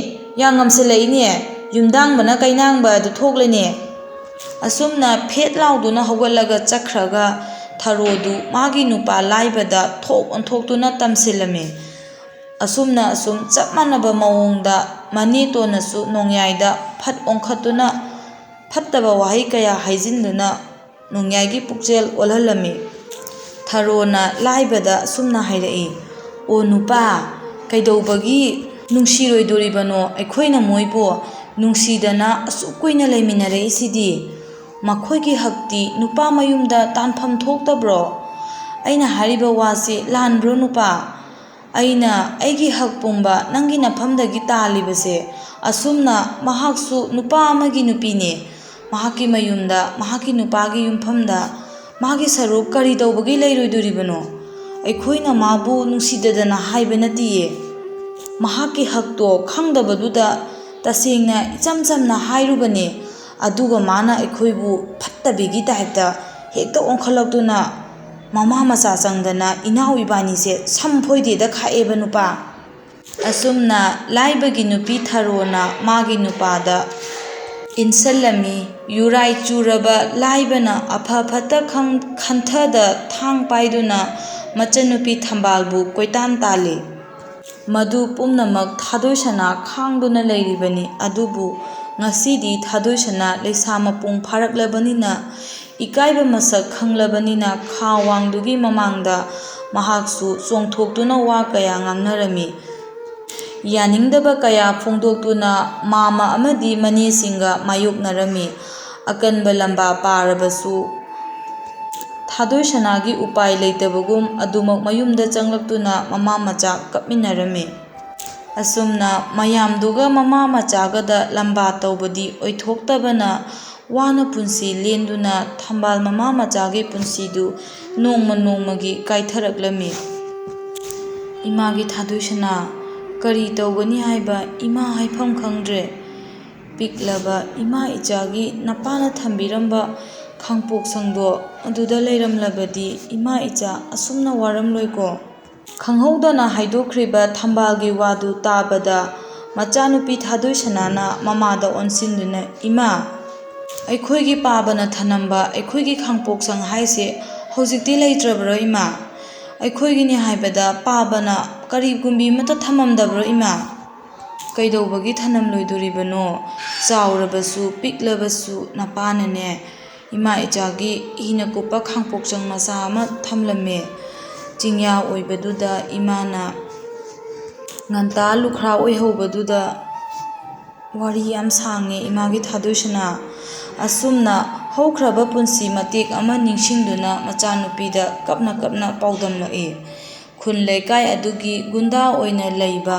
[SPEAKER 1] ꯌꯥꯝ ꯉꯝꯁꯤꯜꯂꯛꯏꯅꯦ, ꯌꯨꯝꯗꯥꯡꯕꯅ ꯀꯩꯅꯥꯡꯕ ꯑꯗꯨ ꯊꯣꯛꯂꯦꯅꯦ"꯫ ꯑꯁꯨꯝꯅ ꯐꯦꯠ ꯂꯥꯎꯗꯨꯅ ꯍꯧꯒꯠꯂꯒ ꯆꯠꯈ꯭ꯔꯒ ꯊꯔꯣꯗꯨ ꯃꯥꯒꯤ ꯅꯨꯄꯥ ꯂꯥꯏꯕꯗ ꯊꯣꯛ ꯑꯣꯟꯊꯣꯛꯇꯨꯅ ꯇꯝꯁꯤꯜꯂꯝꯃꯤ꯫ ꯑꯁꯨꯝꯅ ꯑꯁꯨꯝ ꯆꯞ ꯃꯥꯟꯅꯕ ꯃꯑꯣꯡꯗ ꯃꯅꯦꯇꯣꯟꯅꯁꯨ ꯅꯣꯡꯌꯥꯏꯗ ꯐꯠ ꯑꯣꯟꯈꯠꯇꯨꯅ ꯐꯠꯇꯕ ꯋꯥꯍꯩ ꯀꯌꯥ ꯍꯥꯏꯖꯤꯟꯗꯨꯅ ꯅꯣꯡꯌꯥꯏꯒꯤ ꯄꯨꯛꯆꯦꯜ ꯑꯣꯜꯍꯜꯂꯝꯃꯤ꯫ ꯊꯔꯣꯅ ꯂꯥꯏꯕꯗ ꯑꯁꯨꯝꯅ ꯍꯥꯏꯔꯛꯏ: "ꯑꯣ ꯅꯨꯄꯥ, ꯀꯩꯗꯧꯕꯒꯤ ꯅꯨꯡꯁꯤꯔꯣꯏꯗꯣꯔꯤꯕꯅꯣ ꯑꯩꯈꯣꯏꯅ ꯃꯣꯏꯕꯨ ꯅꯨꯡꯁꯤꯗꯅ ꯑꯁꯨꯛ ꯀꯨꯏꯅ ꯂꯩꯃꯤꯟꯅꯔꯛꯏꯁꯤꯗꯤ, ꯃꯈꯣꯏꯒꯤ ꯍꯛꯇꯤ ꯅꯨꯄꯥ ꯃꯌꯨꯝꯗ ꯇꯥꯟꯐꯝ ꯊꯣꯛꯇꯕ꯭ꯔꯣ? ꯑꯩꯅ ꯍꯥꯏꯔꯤꯕ ꯋꯥꯁꯤ ꯂꯥꯟꯕ꯭ꯔꯣ ꯅꯨꯄꯥ? ꯑꯩꯅ ꯑꯩꯒꯤ ꯍꯛ ꯄꯨꯝꯕ ꯅꯪꯒꯤ ꯅꯐꯝꯗꯒꯤ ꯇꯥꯜꯂꯤꯕꯁꯦ ꯑꯁꯨꯝꯅ ꯃꯍꯥꯛꯁꯨ ꯅꯨꯄꯥ ꯑꯃꯒꯤ ꯅꯨꯄꯤꯅꯤ꯫ ꯃꯍꯥꯛꯀꯤ ꯃꯌꯨꯝꯗ ꯃꯍꯥꯛꯀꯤ ꯅꯨꯄꯥꯒꯤ ꯌꯨꯝꯐꯝꯗ ꯃꯥꯒꯤ ꯁꯔꯨꯛ ꯀꯔꯤ ꯇꯧꯕꯒꯤ ꯂꯩꯔꯣꯏꯗꯣꯔꯤꯕꯅꯣ? ꯑꯩꯈꯣꯏꯅ ꯃꯥꯕꯨ ꯅꯨꯡꯁꯤꯗꯗꯅ ꯍꯥꯏꯕ ꯅꯠꯇꯤꯌꯦ꯫ ꯃꯍꯥꯛꯀꯤ ꯍꯛꯇꯣ ꯈꯪꯗꯕꯗꯨꯗ ꯇꯁꯦꯡꯅ ꯏꯆꯝ ꯆꯝꯅ ꯍꯥꯏꯔꯨꯕꯅꯦ꯫ ꯑꯗꯨꯒ ꯃꯥꯅ ꯑꯩꯈꯣꯏꯕꯨ ꯐꯠꯇꯕꯤꯒꯤ ꯇꯥꯏꯞꯇ ꯍꯦꯛꯇ ꯑꯣꯟꯈꯠꯂꯛꯇꯨꯅ ꯃꯃꯥ ꯃꯆꯥ ꯆꯪꯗꯅ ꯏꯅꯥꯎ ꯏꯕꯥꯅꯤꯁꯦ ꯁꯝ ꯐꯣꯏꯗꯦꯗ ꯈꯥꯛꯑꯦꯕ ꯅꯨꯄꯥ꯫ ꯑꯁꯨꯝꯅ ꯂꯥꯏꯕꯒꯤ ꯅꯨꯄꯤ ꯊꯔꯣꯅ ꯃꯥꯒꯤ ꯅꯨꯄꯥꯗ ꯏꯟꯁꯤꯜꯂꯝꯃꯤ꯫ ꯌꯨꯔꯥꯏ ꯆꯨꯔꯕ ꯂꯥꯏꯕꯅ ꯑꯐ ꯐꯠꯇ ꯈꯟꯊꯗ ꯊꯥꯡ ꯄꯥꯏꯗꯨꯅ ꯃꯆꯟꯅꯨꯄꯤ ꯊꯝꯕꯥꯜꯕꯨ ꯀꯣꯏꯇꯥꯟ ꯇꯥꯜꯂꯤ꯫ ꯃꯗꯨ ꯄꯨꯝꯅꯃꯛ ꯊꯥꯗꯣꯏꯁꯅꯥ ꯈꯥꯡꯗꯨꯅ ꯂꯩꯔꯤꯕꯅꯤ꯫ ꯑꯗꯨꯕꯨ ꯉꯁꯤꯗꯤ ꯊꯥꯗꯣꯏꯁꯅꯥ ꯂꯩꯁꯥ ꯃꯄꯨꯡ ꯐꯥꯔꯛꯂꯕꯅꯤꯅ, ꯏꯀꯥꯏꯕ ꯃꯁꯛ ꯈꯪꯂꯕꯅꯤꯅ ꯈꯥ ꯋꯥꯡꯗꯨꯒꯤ ꯃꯃꯥꯡꯗ ꯃꯍꯥꯛꯁꯨ ꯆꯣꯡꯊꯣꯛꯇꯨꯅ ꯋꯥ ꯀꯌꯥ ꯉꯥꯡꯅꯔꯝꯃꯤ꯫ ꯌꯥꯅꯤꯡꯗꯕ ꯀꯌꯥ ꯐꯣꯡꯗꯣꯛꯇꯨꯅ ꯃꯥꯃ ꯑꯃꯗꯤ ꯃꯅꯦꯁꯤꯡꯒ ꯃꯥꯌꯣꯛꯅꯔꯝꯃꯤ꯫ ꯑꯀꯟꯕ ꯂꯝꯕꯥ ꯄꯥꯔꯕꯁꯨ ꯊꯥꯗꯣꯏꯁꯅꯥꯒꯤ ꯎꯄꯥꯏ ꯂꯩꯇꯕꯒꯨꯝ ꯑꯗꯨꯃꯛ ꯃꯌꯨꯝꯗ ꯆꯪꯂꯛꯇꯨꯅ ꯃꯃꯥ ꯃꯆꯥ ꯀꯞꯃꯤꯟꯅꯔꯝꯃꯤ꯫ ꯑꯁꯨꯝꯅ ꯃꯌꯥꯝꯗꯨꯒ ꯃꯃꯥ ꯃꯆꯥꯒꯗ ꯂꯝꯕꯥ ꯇꯧꯕꯗꯤ ꯑꯣꯏꯊꯣꯛꯇꯕꯅ ꯋꯥꯅ ꯄꯨꯟꯁꯤ ꯂꯦꯟꯗꯨꯅ ꯊꯝꯕꯥꯜ ꯃꯃꯥ ꯃꯆꯥꯒꯤ ꯄꯨꯟꯁꯤꯗꯨ ꯅꯣꯡꯃ ꯅꯣꯡꯃꯒꯤ ꯀꯥꯏꯊꯔꯛꯂꯝꯃꯤ꯫ ꯏꯃꯥꯒꯤ ꯊꯥꯗꯣꯏꯁꯅꯥ ꯀꯔꯤ ꯇꯧꯒꯅꯤ ꯍꯥꯏꯕ ꯏꯃꯥ ꯍꯥꯏꯐꯝ ꯈꯪꯗ꯭ꯔꯦ꯫ ꯄꯤꯛꯂꯕ ꯏꯃꯥ ꯏꯆꯥꯒꯤ ꯅꯄꯥꯅ ꯊꯝꯕꯤꯔꯝꯕ ꯈꯥꯡꯄꯣꯛꯁꯪꯗꯣ ꯑꯗꯨꯗ ꯂꯩꯔꯝꯂꯕꯗꯤ ꯏꯃꯥ ꯏꯆꯥ ꯑꯁꯨꯝꯅ ꯋꯥꯔꯝꯂꯣꯏꯀꯣ꯫ ꯈꯪꯍꯧꯗꯅ ꯍꯥꯏꯗꯣꯛꯈ꯭ꯔꯤꯕ ꯊꯝꯕꯥꯜꯒꯤ ꯋꯥꯗꯨ ꯇꯥꯕꯗ ꯃꯆꯥꯅꯨꯄꯤ ꯊꯥꯗꯣꯏꯁꯅꯥꯅ ꯃꯃꯥꯗ ꯑꯣꯟꯁꯤꯟꯗꯨꯅ "ꯏꯃꯥ, ꯑꯩꯈꯣꯏꯒꯤ ꯄꯥꯕꯅ ꯊꯅꯝꯕ ꯑꯩꯈꯣꯏꯒꯤ ꯈꯥꯡꯄꯣꯛꯁꯪ ꯍꯥꯏꯁꯦ ꯍꯧꯖꯤꯛꯇꯤ ꯂꯩꯇ꯭ꯔꯕꯔꯣ ꯏꯃꯥ? ꯑꯩꯈꯣꯏꯒꯤꯅꯤ ꯍꯥꯏꯕꯗ ꯄꯥꯕꯅ ꯀꯔꯤꯒꯨꯝꯕꯤ ꯑꯃꯠꯇ ꯊꯃꯝꯗꯕꯔꯣ ꯏꯃꯥ?" "ꯀꯩꯗꯧꯕꯒꯤ ꯊꯅꯝꯂꯣꯏꯗꯣꯔꯤꯕꯅꯣ? ꯆꯥꯎꯔꯕꯁꯨ ꯄꯤꯛꯂꯕꯁꯨ ꯅꯄꯥꯅꯅꯦ ꯏꯃꯥ ꯏꯆꯥꯒꯤ ꯍꯤꯅ ꯀꯨꯞꯄ ꯈꯥꯡꯄꯣꯛꯁꯪ ꯃꯆꯥ ꯑꯃ ꯊꯝꯂꯝꯃꯦ꯫ ꯆꯤꯡꯌꯥ ꯑꯣꯏꯕꯗꯨꯗ ꯏꯃꯥꯅ ꯉꯟꯇꯥ ꯂꯨꯈ꯭ꯔꯥ ꯑꯣꯏꯍꯧꯕꯗꯨꯗ ꯋꯥꯔꯤ ꯌꯥꯝ ꯁꯥꯡꯉꯦ ꯏꯃꯥꯒꯤ ꯊꯥꯗꯣꯏꯁꯅꯥ." ꯑꯁꯨꯝꯅ ꯍꯧꯈ꯭ꯔꯕ ꯄꯨꯟꯁꯤ ꯃꯇꯦꯛ ꯑꯃ ꯅꯤꯡꯁꯤꯡꯗꯨꯅ ꯃꯆꯥꯅꯨꯄꯤꯗ ꯀꯞꯅ ꯀꯞꯅ ꯄꯥꯎꯗꯝꯂꯛꯏ꯫ ꯈꯨꯟ ꯂꯩꯀꯥꯏ ꯑꯗꯨꯒꯤ ꯒꯨꯟꯗꯥ ꯑꯣꯏꯅ ꯂꯩꯕ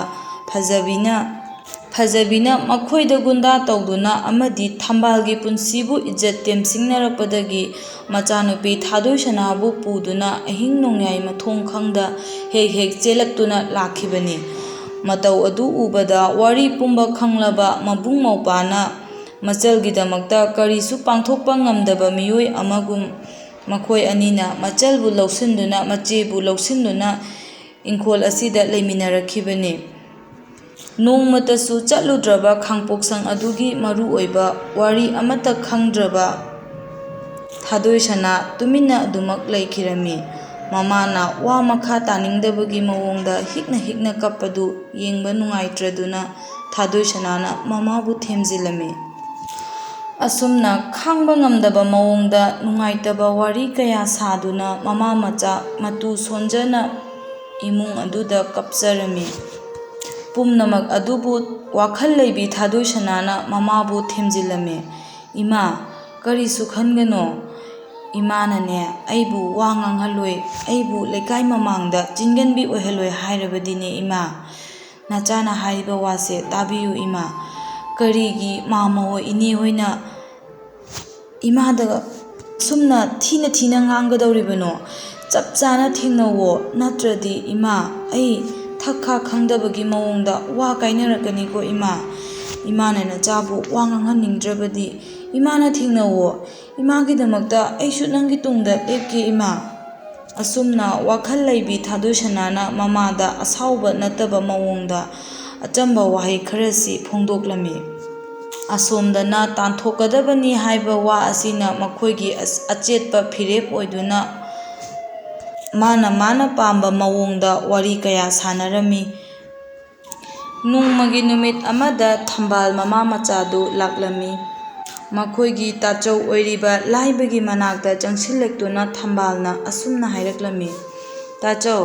[SPEAKER 1] ꯐꯖꯕꯤꯅ ꯃꯈꯣꯏꯗ ꯒꯨꯟꯗꯥ ꯇꯧꯗꯨꯅ ꯑꯃꯗꯤ ꯊꯝꯕꯥꯜꯒꯤ ꯄꯨꯟꯁꯤꯕꯨ ꯏज्ꯖꯠ ꯇꯦꯝꯁꯤꯡꯅꯔꯛꯄꯗꯒꯤ ꯃꯆꯥꯅꯨꯄꯤ ꯊꯥꯗꯣꯏꯁꯅꯥꯕꯨ ꯄꯨꯗꯨꯅ ꯑꯍꯤꯡ ꯅꯣꯡꯌꯥꯏ ꯃꯊꯣꯡ ꯈꯪꯗ ꯍꯦꯛ ꯍꯦꯛ ꯆꯦꯜꯂꯛꯇꯨꯅ ꯂꯥꯛꯈꯤꯕꯅꯤ꯫ ꯃꯇꯧ ꯑꯗꯨ ꯎꯕꯗ ꯋꯥꯔꯤ ꯄꯨꯝꯕ ꯈꯪꯂꯕ ꯃꯕꯨꯡ ꯃꯧꯄꯥꯅ ꯃꯆꯜꯒꯤꯗꯃꯛꯇ ꯀꯔꯤꯁꯨ ꯄꯥꯡꯊꯣꯛꯄ ꯉꯝꯗꯕ ꯃꯤꯑꯣꯏ ꯑꯃꯒꯨꯝ ꯃꯈꯣꯏ ꯑꯅꯤꯅ ꯃꯆꯜꯕꯨ ꯂꯧꯁꯤꯟꯗꯨꯅ ꯃꯆꯦꯕꯨ ꯂꯧꯁꯤꯟꯗꯨꯅ ꯏꯪꯈꯣꯜ ꯑꯁꯤꯗ ꯂꯩꯃꯤꯟꯅꯔꯛꯈꯤꯕꯅꯤ꯫ ꯅꯣꯡꯃꯇꯁꯨ ꯆꯠꯂꯨꯗ꯭ꯔꯕ ꯈꯥꯡꯄꯣꯛꯁꯪ ꯑꯗꯨꯒꯤ ꯃꯔꯨꯑꯣꯏꯕ ꯋꯥꯔꯤ ꯑꯃꯠꯇ ꯈꯪꯗ꯭ꯔꯕ ꯊꯥꯗꯣꯏꯁꯅꯥ ꯇꯨꯃꯤꯟꯅ ꯑꯗꯨꯃꯛ ꯂꯩꯈꯤꯔꯝꯃꯤ꯫ ꯃꯃꯥꯅ ꯋꯥ ꯃꯈꯥ ꯇꯥꯅꯤꯡꯗꯕꯒꯤ ꯃꯑꯣꯡꯗ ꯍꯤꯛꯅ ꯍꯤꯛꯅ ꯀꯞꯄꯗꯨ ꯌꯦꯡꯕ ꯅꯨꯡꯉꯥꯏꯇ꯭ꯔꯗꯨꯅ ꯊꯥꯗꯣꯏꯁꯅꯥꯅ ꯃꯃꯥꯕꯨ ꯊꯦꯝꯖꯤꯜꯂꯝꯃꯤ꯫ ꯑꯁꯨꯝꯅ ꯈꯥꯡꯕ ꯉꯝꯗꯕ ꯃꯑꯣꯡꯗ ꯅꯨꯡꯉꯥꯏꯇꯕ ꯋꯥꯔꯤ ꯀꯌꯥ ꯁꯥꯗꯨꯅ ꯃꯃꯥ ꯃꯆꯥ ꯃꯇꯨ ꯁꯣꯟꯖꯅ ꯏꯃꯨꯡ ꯑꯗꯨꯗ ꯀꯞꯆꯔꯝꯃꯤ꯫ ꯄꯨꯝꯅꯃꯛ ꯑꯗꯨꯕꯨ ꯋꯥꯈꯜ ꯂꯩꯕꯤ ꯊꯥꯗꯣꯏꯁꯅꯥꯅ ꯃꯃꯥꯕꯨ ꯊꯦꯝꯖꯤꯜꯂꯝꯃꯤ꯫ "ꯏꯃꯥ, ꯀꯔꯤꯁꯨ ꯈꯟꯒꯅꯣ꯫ ꯏꯃꯥꯅꯅꯦ ꯑꯩꯕꯨ ꯋꯥ ꯉꯥꯡꯍꯜꯂꯣꯏ, ꯑꯩꯕꯨ ꯂꯩꯀꯥꯏ ꯃꯃꯥꯡꯗ ꯆꯤꯟꯒꯟꯕꯤ ꯑꯣꯏꯍꯜꯂꯣꯏ ꯍꯥꯏꯔꯕꯗꯤꯅꯦ ꯏꯃꯥ, ꯅꯆꯥꯅ ꯍꯥꯏꯔꯤꯕ ꯋꯥꯁꯦ ꯇꯥꯕꯤꯌꯨ ꯏꯃꯥ꯫ ꯀꯔꯤꯒꯤ ꯃꯥꯃꯍꯣꯏ ꯏꯅꯦꯍꯣꯏꯅ ꯏꯃꯥꯗ ꯁꯨꯝꯅ ꯊꯤꯅ ꯊꯤꯅ ꯉꯥꯡꯒꯗꯧꯔꯤꯕꯅꯣ? ꯆꯞ ꯆꯥꯅ ꯊꯦꯡꯅꯧꯋꯣ, ꯅꯠꯇ꯭ꯔꯗꯤ ꯏꯃꯥ ꯑꯩ ꯊꯛ ꯈꯥ ꯈꯪꯗꯕꯒꯤ ꯃꯑꯣꯡꯗ ꯋꯥ ꯀꯥꯏꯅꯔꯛꯀꯅꯤꯀꯣ ꯏꯃꯥ꯫ ꯏꯃꯥꯅ ꯅꯆꯥꯕꯨ ꯋꯥ ꯉꯥꯡꯍꯟꯅꯤꯡꯗ꯭ꯔꯕꯗꯤ ꯏꯃꯥꯅ ꯊꯦꯡꯅꯧꯋꯣ, ꯏꯃꯥꯒꯤꯗꯃꯛꯇ ꯑꯩꯁꯨ ꯅꯪꯒꯤ ꯇꯨꯡꯗ ꯂꯦꯞꯀꯦ ꯏꯃꯥ." ꯑꯁꯨꯝꯅ ꯋꯥꯈꯜ ꯂꯩꯕꯤ ꯊꯥꯗꯣꯏꯁꯅꯥꯅ ꯃꯃꯥꯗ ꯑꯁꯥꯎꯕ ꯅꯠꯇꯕ ꯃꯑꯣꯡꯗ ꯑꯆꯝꯕ ꯋꯥꯍꯩ ꯈꯔꯁꯤ ꯐꯣꯡꯗꯣꯛꯂꯝꯃꯤ꯫ ꯑꯁꯣꯝꯗꯅ ꯇꯥꯟꯊꯣꯛꯀꯗꯕꯅꯤ ꯍꯥꯏꯕ ꯋꯥ ꯑꯁꯤꯅ ꯃꯈꯣꯏꯒꯤ ꯑꯆꯦꯠꯄ ꯐꯤꯔꯦꯞ ꯑꯣꯏꯗꯨꯅ ꯃꯥꯅ ꯄꯥꯝꯕ ꯃꯑꯣꯡꯗ ꯋꯥꯔꯤ ꯀꯌꯥ ꯁꯥꯅꯔꯝꯃꯤ꯫ ꯅꯣꯡꯃꯒꯤ ꯅꯨꯃꯤꯠ ꯑꯃꯗ ꯊꯝꯕꯥꯜ ꯃꯃꯥ ꯃꯆꯥꯗꯨ ꯂꯥꯛꯂꯝꯃꯤ꯫ ꯃꯈꯣꯏꯒꯤ ꯇꯥꯆꯧ ꯑꯣꯏꯔꯤꯕ ꯂꯥꯏꯕꯒꯤ ꯃꯅꯥꯛꯇ ꯆꯪꯁꯤꯜꯂꯛꯇꯨꯅ ꯊꯝꯕꯥꯜꯅ ꯑꯁꯨꯝꯅ ꯍꯥꯏꯔꯛꯂꯝꯃꯤ: "ꯇꯥꯆꯧ,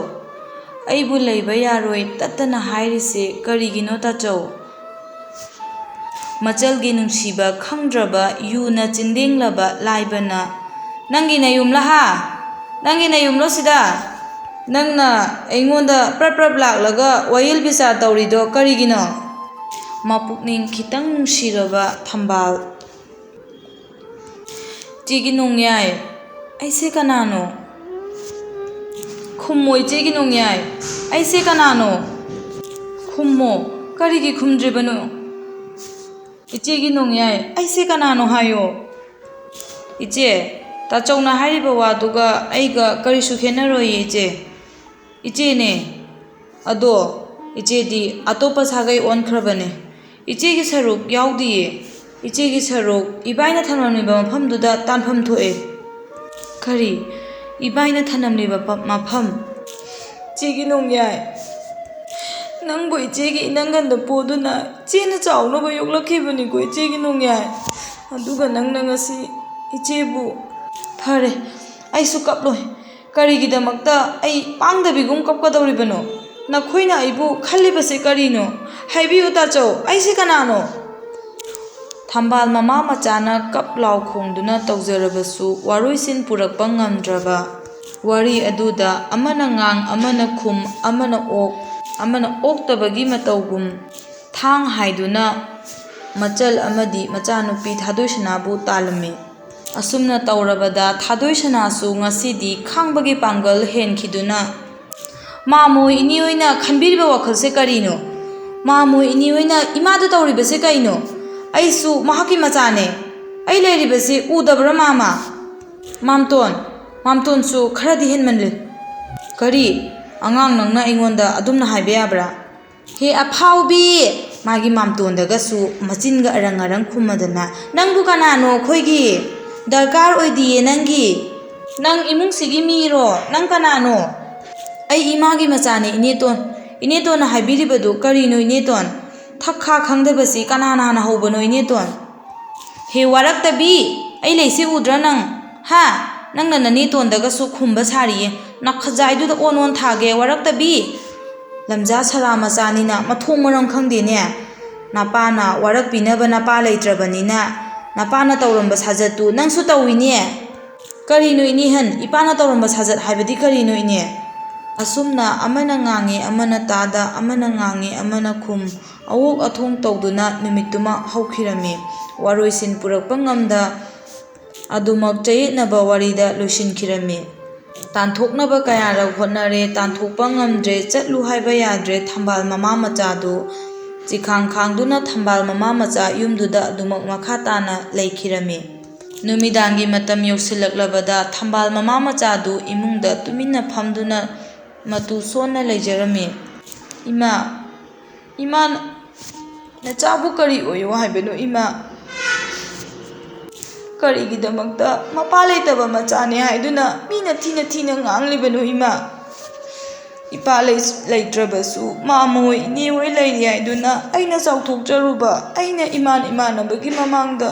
[SPEAKER 1] ꯑꯩꯕꯨ ꯂꯩꯕ ꯌꯥꯔꯣꯏ ꯇꯠꯇꯅ ꯍꯥꯏꯔꯤꯁꯦ ꯀꯔꯤꯒꯤꯅꯣ ꯇꯥꯆꯧ? ꯃꯆꯜꯒꯤ ꯅꯨꯡꯁꯤꯕ ꯈꯪꯗ꯭ꯔꯕ ꯌꯨꯅ ꯆꯤꯟꯗꯦꯡꯂꯕ ꯂꯥꯏꯕꯅ" "ꯅꯪꯒꯤ ꯅꯌꯨꯝꯂ ꯍꯥ? ꯅꯪꯒꯤ ꯅꯌꯨꯝꯂꯣ ꯁꯤꯗ? ꯅꯪꯅ ꯑꯩꯉꯣꯟꯗ ꯄ꯭ꯔꯞ ꯂꯥꯛꯂꯒ ꯋꯥꯌꯦꯜ ꯕꯤꯆꯥꯔ ꯇꯧꯔꯤꯗꯣ ꯀꯔꯤꯒꯤꯅꯣ? ꯃꯄꯨꯛꯅꯤꯡ ꯈꯤꯇꯪ ꯅꯨꯡꯁꯤꯔꯕ ꯊꯝꯕꯥꯜ: ꯏꯆꯦꯒꯤ ꯅꯣꯡꯌꯥꯏ, ꯑꯩꯁꯦ ꯀꯅꯥꯅꯣ? ꯈꯨꯝꯃꯣ ꯏꯆꯦꯒꯤ ꯅꯣꯡꯌꯥꯏ, ꯑꯩꯁꯦ ꯀꯅꯥꯅꯣ? ꯈꯨꯝꯃꯣ, ꯀꯔꯤꯒꯤ ꯈꯨꯝꯗ꯭ꯔꯤꯕꯅꯣ? ꯏꯆꯦꯒꯤ ꯅꯣꯡꯌꯥꯏ, ꯑꯩꯁꯦ ꯀꯅꯥꯅꯣ ꯍꯥꯏꯌꯣ꯫ ꯏꯆꯦ, ꯇꯥꯆꯧꯅ ꯍꯥꯏꯔꯤꯕ ꯋꯥꯗꯨꯒ ꯑꯩꯒ ꯀꯔꯤꯁꯨ ꯈꯦꯠꯅꯔꯣꯏꯌꯦ ꯏꯆꯦ꯫ ꯏꯆꯦꯅꯦ, ꯑꯗꯣ ꯏꯆꯦꯗꯤ ꯑꯇꯣꯞꯄ ꯁꯥꯒꯩ ꯑꯣꯟꯈ꯭ꯔꯕꯅꯦ꯫ ꯏꯆꯦꯒꯤ ꯁꯔꯨꯛ ꯌꯥꯎꯗꯤꯌꯦ꯫ ꯏꯆꯦꯒꯤ ꯁꯔꯨꯛ ꯏꯕꯥꯏꯅ ꯊꯅꯝꯂꯤꯕ ꯃꯐꯝꯗꯨꯗ ꯇꯥꯟꯐꯝ ꯊꯣꯛꯑꯦ꯫ ꯀꯔꯤ? ꯏꯕꯥꯏꯅ ꯊꯅꯝꯂꯤꯕ ꯃꯐꯝ? ꯏꯆꯦꯒꯤ ꯅꯣꯡꯌꯥꯏ, ꯅꯪꯕꯨ ꯏꯆꯦꯒꯤ ꯏꯅꯪꯒꯟꯗ ꯄꯣꯗꯨꯅ ꯏꯆꯦꯅ ꯆꯥꯎꯅꯕ ꯌꯣꯛꯂꯛꯈꯤꯕꯅꯤꯀꯣ ꯏꯆꯦꯒꯤ ꯅꯣꯡꯌꯥꯏ꯫ ꯑꯗꯨꯒ ꯅꯪꯅ ꯉꯁꯤ ꯏꯆꯦꯕꯨ… ꯐꯔꯦ, ꯑꯩꯁꯨ ꯀꯞꯂꯣꯏ꯫ ꯀꯔꯤꯒꯤꯗꯃꯛꯇ ꯑꯩ ꯄꯥꯡꯗꯕꯤꯒꯨꯝ ꯀꯞꯀꯗꯧꯔꯤꯕꯅꯣ? ꯅꯈꯣꯏꯅ ꯑꯩꯕꯨ ꯈꯜꯂꯤꯕꯁꯦ ꯀꯔꯤꯅꯣ? ꯍꯥꯏꯕꯤꯌꯨ ꯇꯥꯆꯧ, ꯑꯩꯁꯦ ꯀꯅꯥꯅꯣ? ꯊꯝꯕꯥꯜ ꯃꯃꯥ ꯃꯆꯥꯅ ꯀꯞ ꯂꯥꯎ ꯈꯣꯡꯗꯨꯅ ꯇꯧꯖꯔꯕꯁꯨ ꯋꯥꯔꯣꯏꯁꯤꯟ ꯄꯨꯔꯛꯄ ꯉꯝꯗ꯭ꯔꯕ ꯋꯥꯔꯤ ꯑꯗꯨꯗ ꯑꯃꯅ ꯉꯥꯡ, ꯑꯃꯅ ꯈꯨꯝ, ꯑꯃꯅ ꯑꯣꯛ, ꯑꯃꯅ ꯑꯣꯛꯇꯕꯒꯤ ꯃꯇꯧꯒꯨꯝ ꯊꯥꯡ ꯍꯥꯏꯗꯨꯅ ꯃꯆꯜ ꯑꯃꯗꯤ ꯃꯆꯥꯅꯨꯄꯤ ꯊꯥꯗꯣꯏꯁꯅꯥꯕꯨ ꯇꯥꯜꯂꯝꯃꯤ꯫ ꯑꯁꯨꯝꯅ ꯇꯧꯔꯕꯗ ꯊꯥꯗꯣꯏꯁꯅꯥꯁꯨ ꯉꯁꯤꯗꯤ ꯈꯥꯡꯕꯒꯤ ꯄꯥꯡꯒꯜ ꯍꯦꯟꯈꯤꯗꯨꯅ ꯃꯥꯃꯣ ꯏꯅꯦꯍꯣꯏꯅ ꯈꯟꯕꯤꯔꯤꯕ ꯋꯥꯈꯜꯁꯦ ꯀꯔꯤꯅꯣ? ꯃꯥꯃꯣ ꯏꯅꯦꯍꯣꯏꯅ ꯏꯃꯥꯗ ꯇꯧꯔꯤꯕꯁꯦ ꯀꯩꯅꯣ? ꯑꯩꯁꯨ ꯃꯍꯥꯛꯀꯤ ꯃꯆꯥꯅꯦ꯫ ꯑꯩ ꯂꯩꯔꯤꯕꯁꯤ ꯎꯗꯕ꯭ꯔꯥ ꯃꯥꯃꯥ? ꯃꯥꯝꯇꯣꯟꯁꯨ ꯈꯔꯗꯤ ꯍꯦꯟꯃꯜꯂꯤ꯫ ꯀꯔꯤ? ꯑꯉꯥꯡ ꯅꯪꯅ ꯑꯩꯉꯣꯟꯗ ꯑꯗꯨꯝꯅ ꯍꯥꯏꯕ ꯌꯥꯕ꯭ꯔꯥ? ꯍꯦ ꯑꯐꯥꯎꯕꯤ! ꯃꯥꯒꯤ ꯃꯥꯝꯇꯣꯟꯗꯒꯁꯨ ꯃꯆꯤꯟꯒ ꯑꯔꯪ ꯈꯨꯝꯃꯗꯅ ꯅꯪꯕꯨ ꯀꯅꯥꯅꯣ ꯑꯩꯈꯣꯏꯒꯤ? ꯗꯔꯀꯥꯔ ꯑꯣꯏꯗꯤꯌꯦ ꯅꯪꯒꯤ꯫ ꯅꯪ ꯏꯃꯨꯡꯁꯤꯒꯤ ꯃꯤꯔꯣ? ꯅꯪ ꯀꯅꯥꯅꯣ? ꯑꯩ ꯏꯃꯥꯒꯤ ꯃꯆꯥꯅꯦ ꯏꯅꯦꯇꯣꯟ꯫ ꯏꯅꯦꯇꯣꯟꯅ ꯍꯥꯏꯕꯤꯔꯤꯕꯗꯨ ꯀꯔꯤꯅꯣ ꯏꯅꯦꯇꯣꯟ? ꯊꯛ-ꯈꯥ ꯈꯪꯗꯕꯁꯤ ꯀꯅꯥꯅ ꯍꯧꯕꯅꯣ ꯏꯅꯦꯇꯣꯟ? ꯍꯦ ꯋꯥꯔꯛꯇꯕꯤ! ꯑꯩ ꯂꯩꯁꯤ ꯎꯗ꯭ꯔꯥ ꯅꯪ? ꯍꯥ? ꯅꯪꯅ ꯅꯅꯦꯇꯣꯟꯗꯒꯁꯨ ꯈꯨꯝꯕ ꯁꯥꯔꯤꯌꯦ꯫ ꯅꯈꯖꯥꯏꯗꯨꯗ ꯑꯣꯟ ꯊꯥꯒꯦ ꯋꯥꯔꯛꯇꯕꯤ! ꯂꯝꯖꯥ ꯁꯔꯥ ꯃꯆꯥꯅꯤꯅ ꯃꯊꯣꯡ ꯃꯔꯝ ꯈꯪꯗꯦꯅꯦ꯫ ꯅꯄꯥꯅ ꯋꯥꯔꯛꯄꯤꯅꯕ ꯅꯄꯥ ꯂꯩꯇ꯭ꯔꯕꯅꯤꯅ ꯅꯄꯥꯅ ꯇꯧꯔꯝꯕ ꯁꯥꯖꯠꯇꯨ ꯅꯪꯁꯨ ꯇꯧꯏꯅꯦ꯫ ꯀꯔꯤꯅꯣ ꯏꯅꯦꯍꯟ? ꯏꯄꯥꯅ ꯇꯧꯔꯝꯕ ꯁꯥꯖꯠ ꯍꯥꯏꯕꯗꯤ ꯀꯔꯤꯅꯣ ꯏꯅꯦ? ꯑꯁꯨꯝꯅ ꯑꯃꯅ ꯉꯥꯡꯉꯦ ꯑꯃꯅ ꯇꯥꯗ, ꯑꯃꯅ ꯉꯥꯡꯉꯦ ꯑꯃꯅ ꯈꯨꯝ, ꯑꯋꯣꯛ ꯑꯊꯣꯡ ꯇꯧꯗꯨꯅ ꯅꯨꯃꯤꯠꯇꯨꯃ ꯍꯧꯈꯤꯔꯝꯃꯤ꯫ ꯋꯥꯔꯣꯏꯁꯤꯟ ꯄꯨꯔꯛꯄ ꯉꯝꯗ ꯑꯗꯨꯃꯛ ꯆꯌꯦꯠꯅꯕ ꯋꯥꯔꯤꯗ ꯂꯣꯏꯁꯤꯟꯈꯤꯔꯝꯃꯤ꯫ ꯇꯥꯟꯊꯣꯛꯅꯕ ꯀꯌꯥꯔꯛ ꯍꯣꯠꯅꯔꯦ, ꯇꯥꯟꯊꯣꯛꯄ ꯉꯝꯗ꯭ꯔꯦ, ꯆꯠꯂꯨ ꯍꯥꯏꯕ ꯌꯥꯗ꯭ꯔꯦ꯫ ꯊꯝꯕꯥꯜ ꯃꯃꯥ ꯃꯆꯥꯗꯨ ꯆꯤꯈꯥꯡ ꯈꯥꯡꯗꯨꯅ ꯊꯝꯕꯥꯜ ꯃꯃꯥ ꯃꯆꯥ ꯌꯨꯝꯗꯨꯗ ꯑꯗꯨꯃꯛ ꯃꯈꯥ ꯇꯥꯅ ꯂꯩꯈꯤꯔꯝꯃꯤ꯫ ꯅꯨꯃꯤꯗꯥꯡꯒꯤ ꯃꯇꯝ ꯌꯧꯁꯤꯜꯂꯛꯂꯕꯗ ꯊꯝꯕꯥꯜ ꯃꯃꯥ ꯃꯆꯥꯗꯨ ꯏꯃꯨꯡꯗ ꯇꯨꯃꯤꯟꯅ ꯐꯝꯗꯨꯅ ꯃꯇꯨ ꯁꯣꯟꯅ ꯂꯩꯖꯔꯝꯃꯤ꯫ ꯏꯃꯥ, ꯅꯆꯥꯕꯨ ꯀꯔꯤ ꯑꯣꯏꯌꯣ ꯍꯥꯏꯕꯅꯣ ꯏꯃꯥ? ꯀꯔꯤꯒꯤꯗꯃꯛꯇ ꯃꯄꯥ ꯂꯩꯇꯕ ꯃꯆꯥꯅꯦ ꯍꯥꯏꯗꯨꯅ ꯃꯤꯅ ꯊꯤꯅ ꯉꯥꯡꯂꯤꯕꯅꯣ ꯏꯃꯥ? ꯏꯄꯥ ꯂꯩꯇ꯭ꯔꯕꯁꯨ ꯃꯥꯃꯍꯣꯏ ꯏꯅꯦꯍꯣꯏ ꯂꯩꯔꯤ ꯍꯥꯏꯗꯨꯅ ꯑꯩꯅ ꯆꯥꯎꯊꯣꯛꯆꯔꯨꯕ, ꯑꯩꯅ ꯏꯃꯥꯟꯅꯕꯒꯤ ꯃꯃꯥꯡꯗ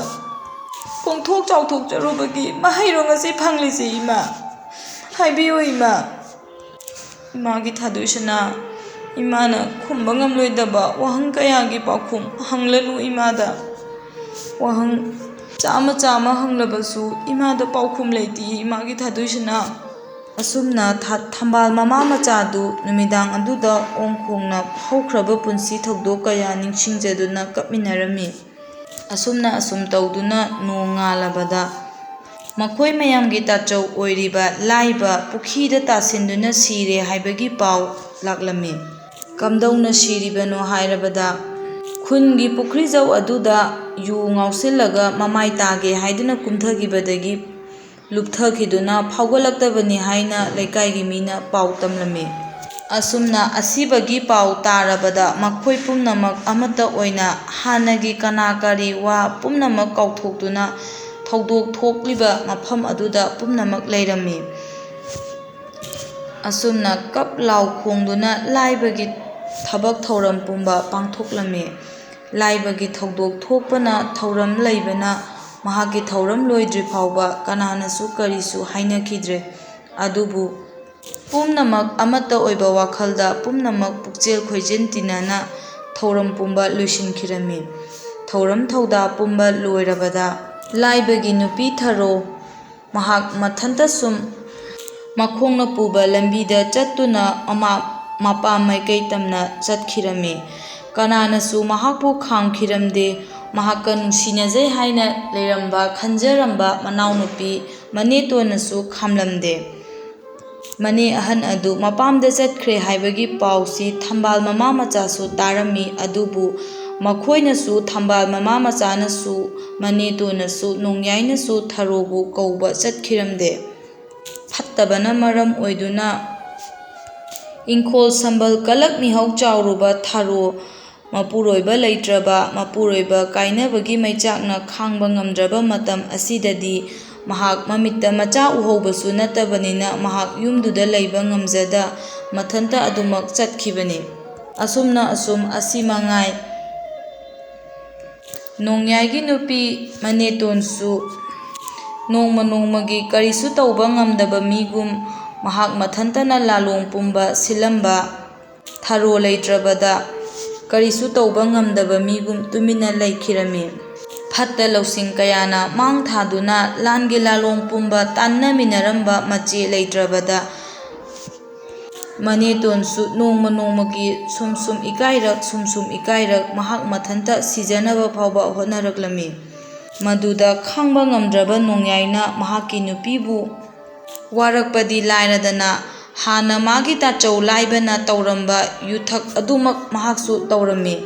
[SPEAKER 1] ꯄꯣꯡꯊꯣꯛ ꯆꯥꯎꯊꯣꯛꯆꯔꯨꯕꯒꯤ ꯃꯍꯩꯔꯣ ꯉꯁꯤ ꯐꯪꯂꯤꯁꯦ ꯏꯃꯥ? ꯍꯥꯏꯕꯤꯌꯨ ꯏꯃꯥ꯫ ꯏꯃꯥꯒꯤ ꯊꯥꯗꯣꯏꯁꯅꯥ, ꯏꯃꯥꯅ ꯈꯨꯝꯕ ꯉꯝꯂꯣꯏꯗꯕ ꯋꯥꯍꯪ ꯀꯌꯥꯒꯤ ꯄꯥꯎꯈꯨꯝ ꯍꯪꯂꯅꯨ ꯏꯃꯥꯗ꯫ ꯋꯥꯍꯪ ꯆꯥꯝꯃ ꯍꯪꯂꯕꯁꯨ ꯏꯃꯥꯗ ꯄꯥꯎꯈꯨꯝ ꯂꯩꯇꯤꯌꯦ ꯏꯃꯥꯒꯤ ꯊꯥꯗꯣꯏꯁꯅꯥ꯫ ꯑꯁꯨꯝꯅ ꯊꯝꯕꯥꯜ ꯃꯃꯥ ꯃꯆꯥꯗꯨ ꯅꯨꯃꯤꯗꯥꯡ ꯑꯗꯨꯗ ꯑꯣꯡ-ꯈꯣꯡꯅ ꯍꯧꯈ꯭ꯔꯕ ꯄꯨꯟꯁꯤ ꯊꯧꯗꯣꯛ ꯀꯌꯥ ꯅꯤꯡꯁꯤꯡꯖꯗꯨꯅ ꯀꯞꯃꯤꯟꯅꯔꯝꯃꯤ꯫ ꯑꯁꯨꯝ ꯇꯧꯗꯨꯅ ꯅꯣꯡ ꯉꯥꯜꯂꯕꯗ ꯃꯈꯣꯏ ꯃꯌꯥꯝꯒꯤ ꯇꯥꯆꯧ ꯑꯣꯏꯔꯤꯕ ꯂꯥꯏꯕ ꯄꯨꯈ꯭ꯔꯤꯗ ꯇꯥꯁꯤꯟꯗꯨꯅ ꯁꯤꯔꯦ ꯍꯥꯏꯕꯒꯤ ꯄꯥꯎ ꯂꯥꯛꯂꯝꯃꯤ꯫ ꯀꯝꯗꯧꯅ ꯁꯤꯔꯤꯕꯅꯣ ꯍꯥꯏꯔꯕꯗ ꯈꯨꯟꯒꯤ ꯄꯨꯈ꯭ꯔꯤꯖꯧ ꯑꯗꯨꯗ ꯌꯨ ꯉꯥꯎꯁꯤꯜꯂꯒ ꯃꯃꯥꯏ ꯇꯥꯒꯦ ꯍꯥꯏꯗꯨꯅ ꯀꯨꯝꯊꯈꯤꯕꯗꯒꯤ ꯂꯨꯞꯊꯈꯤꯗꯨꯅ ꯐꯥꯎꯒꯠꯂꯛꯇꯕꯅꯤ ꯍꯥꯏꯅ ꯂꯩꯀꯥꯏꯒꯤ ꯃꯤꯅ ꯄꯥꯎ ꯇꯝꯂꯝꯃꯤ꯫ ꯑꯁꯨꯝꯅ ꯑꯁꯤꯕꯒꯤ ꯄꯥꯎ ꯇꯥꯔꯕꯗ ꯃꯈꯣꯏ ꯄꯨꯝꯅꯃꯛ ꯑꯃꯠꯇ ꯑꯣꯏꯅ ꯍꯥꯟꯅꯒꯤ ꯀꯅꯥ ꯀꯔꯤ ꯋꯥ ꯄꯨꯝꯅꯃꯛ ꯀꯥꯎꯊꯣꯛꯇꯨꯅ ꯊꯧꯗꯣꯛ ꯊꯣꯛꯂꯤꯕ ꯃꯐꯝ ꯑꯗꯨꯗ ꯄꯨꯝꯅꯃꯛ ꯂꯩꯔꯝꯃꯤ꯫ ꯑꯁꯨꯝꯅ ꯀꯞ ꯂꯥꯎ ꯈꯣꯡꯗꯨꯅ ꯂꯥꯏꯕꯒꯤ ꯊꯕꯛ ꯊꯧꯔꯝ ꯄꯨꯝꯕ ꯄꯥꯡꯊꯣꯛꯂꯝꯃꯤ꯫ ꯂꯥꯏꯕꯒꯤ ꯊꯧꯗꯣꯛ ꯊꯣꯛꯄꯅ ꯊꯧꯔꯝ ꯂꯩꯕꯅ ꯃꯍꯥꯛꯀꯤ ꯊꯧꯔꯝ ꯂꯣꯏꯗ꯭ꯔꯤ ꯐꯥꯎꯕ ꯀꯅꯥꯅꯁꯨ ꯀꯔꯤꯁꯨ ꯍꯥꯏꯅꯈꯤꯗ꯭ꯔꯦ꯫ ꯑꯗꯨꯕꯨ ꯄꯨꯝꯅꯃꯛ ꯑꯃꯠꯇ ꯑꯣꯏꯕ ꯋꯥꯈꯜꯗ ꯄꯨꯝꯅꯃꯛ ꯄꯨꯛꯆꯦꯜ ꯈꯣꯏꯖꯤꯟ ꯇꯤꯟꯅꯅ ꯊꯧꯔꯝ ꯄꯨꯝꯕ ꯂꯣꯏꯁꯤꯟꯈꯤꯔꯝꯃꯤ꯫ ꯊꯧꯔꯝ ꯊꯧꯗꯥ ꯄꯨꯝꯕ ꯂꯣꯏꯔꯕꯗ ꯂꯥꯏꯕꯒꯤ ꯅꯨꯄꯤ ꯊꯔꯣ ꯃꯍꯥꯛ ꯃꯊꯟꯇ ꯁꯨꯝ ꯃꯈꯣꯡꯅ ꯄꯨꯕ ꯂꯝꯕꯤꯗ ꯆꯠꯇꯨꯅ ꯃꯄꯥ ꯃꯥꯏꯀꯩ ꯇꯝꯅ ꯆꯠꯈꯤꯔꯝꯃꯤ꯫ ꯀꯅꯥꯅꯁꯨ ꯃꯍꯥꯛꯄꯨ ꯈꯥꯝꯈꯤꯔꯝꯗꯦ꯫ ꯃꯍꯥꯛꯀ ꯅꯨꯡꯁꯤꯅꯖꯩ ꯍꯥꯏꯅ ꯂꯩꯔꯝꯕ ꯈꯟꯖꯔꯝꯕ ꯃꯅꯥꯎꯅꯨꯄꯤ ꯃꯅꯦꯇꯣꯟꯅꯁꯨ ꯈꯥꯝꯂꯝꯗꯦ꯫ ꯃꯅꯦ ꯑꯍꯟ ꯑꯗꯨ ꯃꯄꯥꯝꯗ ꯆꯠꯈ꯭ꯔꯦ ꯍꯥꯏꯕꯒꯤ ꯄꯥꯎꯁꯤ ꯊꯝꯕꯥꯜ ꯃꯃꯥ ꯃꯆꯥꯁꯨ ꯇꯥꯔꯝꯃꯤ꯫ ꯑꯗꯨꯕꯨ ꯃꯈꯣꯏꯅꯁꯨ ꯊꯝꯕꯥꯜ ꯃꯃꯥ ꯃꯆꯥꯅꯁꯨ ꯃꯅꯦꯇꯣꯟꯅꯁꯨ ꯅꯣꯡꯌꯥꯏꯅꯁꯨ ꯊꯔꯣꯕꯨ ꯀꯧꯕ ꯆꯠꯈꯤꯔꯝꯗꯦ꯫ ꯐꯠꯇꯕꯅ ꯃꯔꯝ ꯑꯣꯏꯗꯨꯅ ꯏꯪꯈꯣꯜ ꯁꯝꯕꯜ ꯀꯂꯛ ꯃꯤꯍꯧ ꯆꯥꯎꯔꯨꯕ ꯊꯔꯣ ꯃꯄꯨꯔꯣꯏꯕ ꯂꯩꯇ꯭ꯔꯕ, ꯃꯄꯨꯔꯣꯏꯕ ꯀꯥꯏꯅꯕꯒꯤ ꯃꯩꯆꯥꯛꯅ ꯈꯥꯡꯕ ꯉꯝꯗ꯭ꯔꯕ ꯃꯇꯝ ꯑꯁꯤꯗꯗꯤ ꯃꯍꯥꯛ ꯃꯃꯤꯠꯇ ꯃꯆꯥ ꯎꯍꯧꯕꯁꯨ ꯅꯠꯇꯕꯅꯤꯅ ꯃꯍꯥꯛ ꯌꯨꯝꯗꯨꯗ ꯂꯩꯕ ꯉꯝꯖꯗ ꯃꯊꯟꯇ ꯑꯗꯨꯃꯛ ꯆꯠꯈꯤꯕꯅꯤ꯫ ꯑꯁꯨꯝꯅ ꯑꯁꯨꯝ ꯑꯁꯤ ꯃꯉꯥꯏ ꯅꯣꯡꯌꯥꯏꯒꯤ ꯅꯨꯄꯤ ꯃꯅꯦꯇꯣꯟꯁꯨ ꯅꯣꯡꯃ ꯅꯣꯡꯃꯒꯤ ꯀꯔꯤꯁꯨ ꯇꯧꯕ ꯉꯝꯗꯕ ꯃꯤꯒꯨꯝ ꯃꯍꯥꯛ ꯃꯊꯟꯇꯅ ꯂꯥꯂꯣꯡ ꯄꯨꯝꯕ ꯁꯤꯜꯂꯝꯕ, ꯊꯔꯣ ꯂꯩꯇ꯭ꯔꯕꯗ ꯀꯔꯤꯁꯨ ꯇꯧꯕ ꯉꯝꯗꯕ ꯃꯤꯒꯨꯝ ꯇꯨꯃꯤꯟꯅ ꯂꯩꯈꯤꯔꯝꯃꯤ꯫ ꯐꯠꯇ ꯂꯧꯁꯤꯡ ꯀꯌꯥꯅ ꯃꯥꯡ ꯊꯥꯗꯨꯅ ꯂꯥꯟꯒꯤ ꯂꯥꯂꯣꯡ ꯄꯨꯝꯕ ꯇꯥꯟꯅꯃꯤꯟꯅꯔꯝꯕ ꯃꯆꯦ ꯂꯩꯇ꯭ꯔꯕꯗ ꯃꯅꯦꯇꯣꯟꯁꯨ ꯅꯣꯡꯃ ꯅꯣꯡꯃꯒꯤ ꯁꯨꯝ ꯏꯀꯥꯏꯔꯛ ꯃꯍꯥꯛ ꯃꯊꯟꯇ ꯁꯤꯖꯅꯕ ꯐꯥꯎꯕ ꯍꯣꯠꯅꯔꯛꯂꯝꯃꯤ꯫ ꯃꯗꯨꯗ ꯈꯥꯡꯕ ꯉꯝꯗ꯭ꯔꯕ ꯅꯣꯡꯌꯥꯏꯅ ꯃꯍꯥꯛꯀꯤ ꯅꯨꯄꯤꯕꯨ ꯋꯥꯔꯛꯄꯗꯤ ꯂꯥꯏꯔꯗꯅ ꯍꯥꯟꯅ ꯃꯥꯒꯤ ꯇꯥꯆꯧ ꯂꯥꯏꯕꯅ ꯇꯧꯔꯝꯕ ꯌꯨꯊꯛ ꯑꯗꯨꯃꯛ ꯃꯍꯥꯛꯁꯨ ꯇꯧꯔꯝꯃꯤ꯫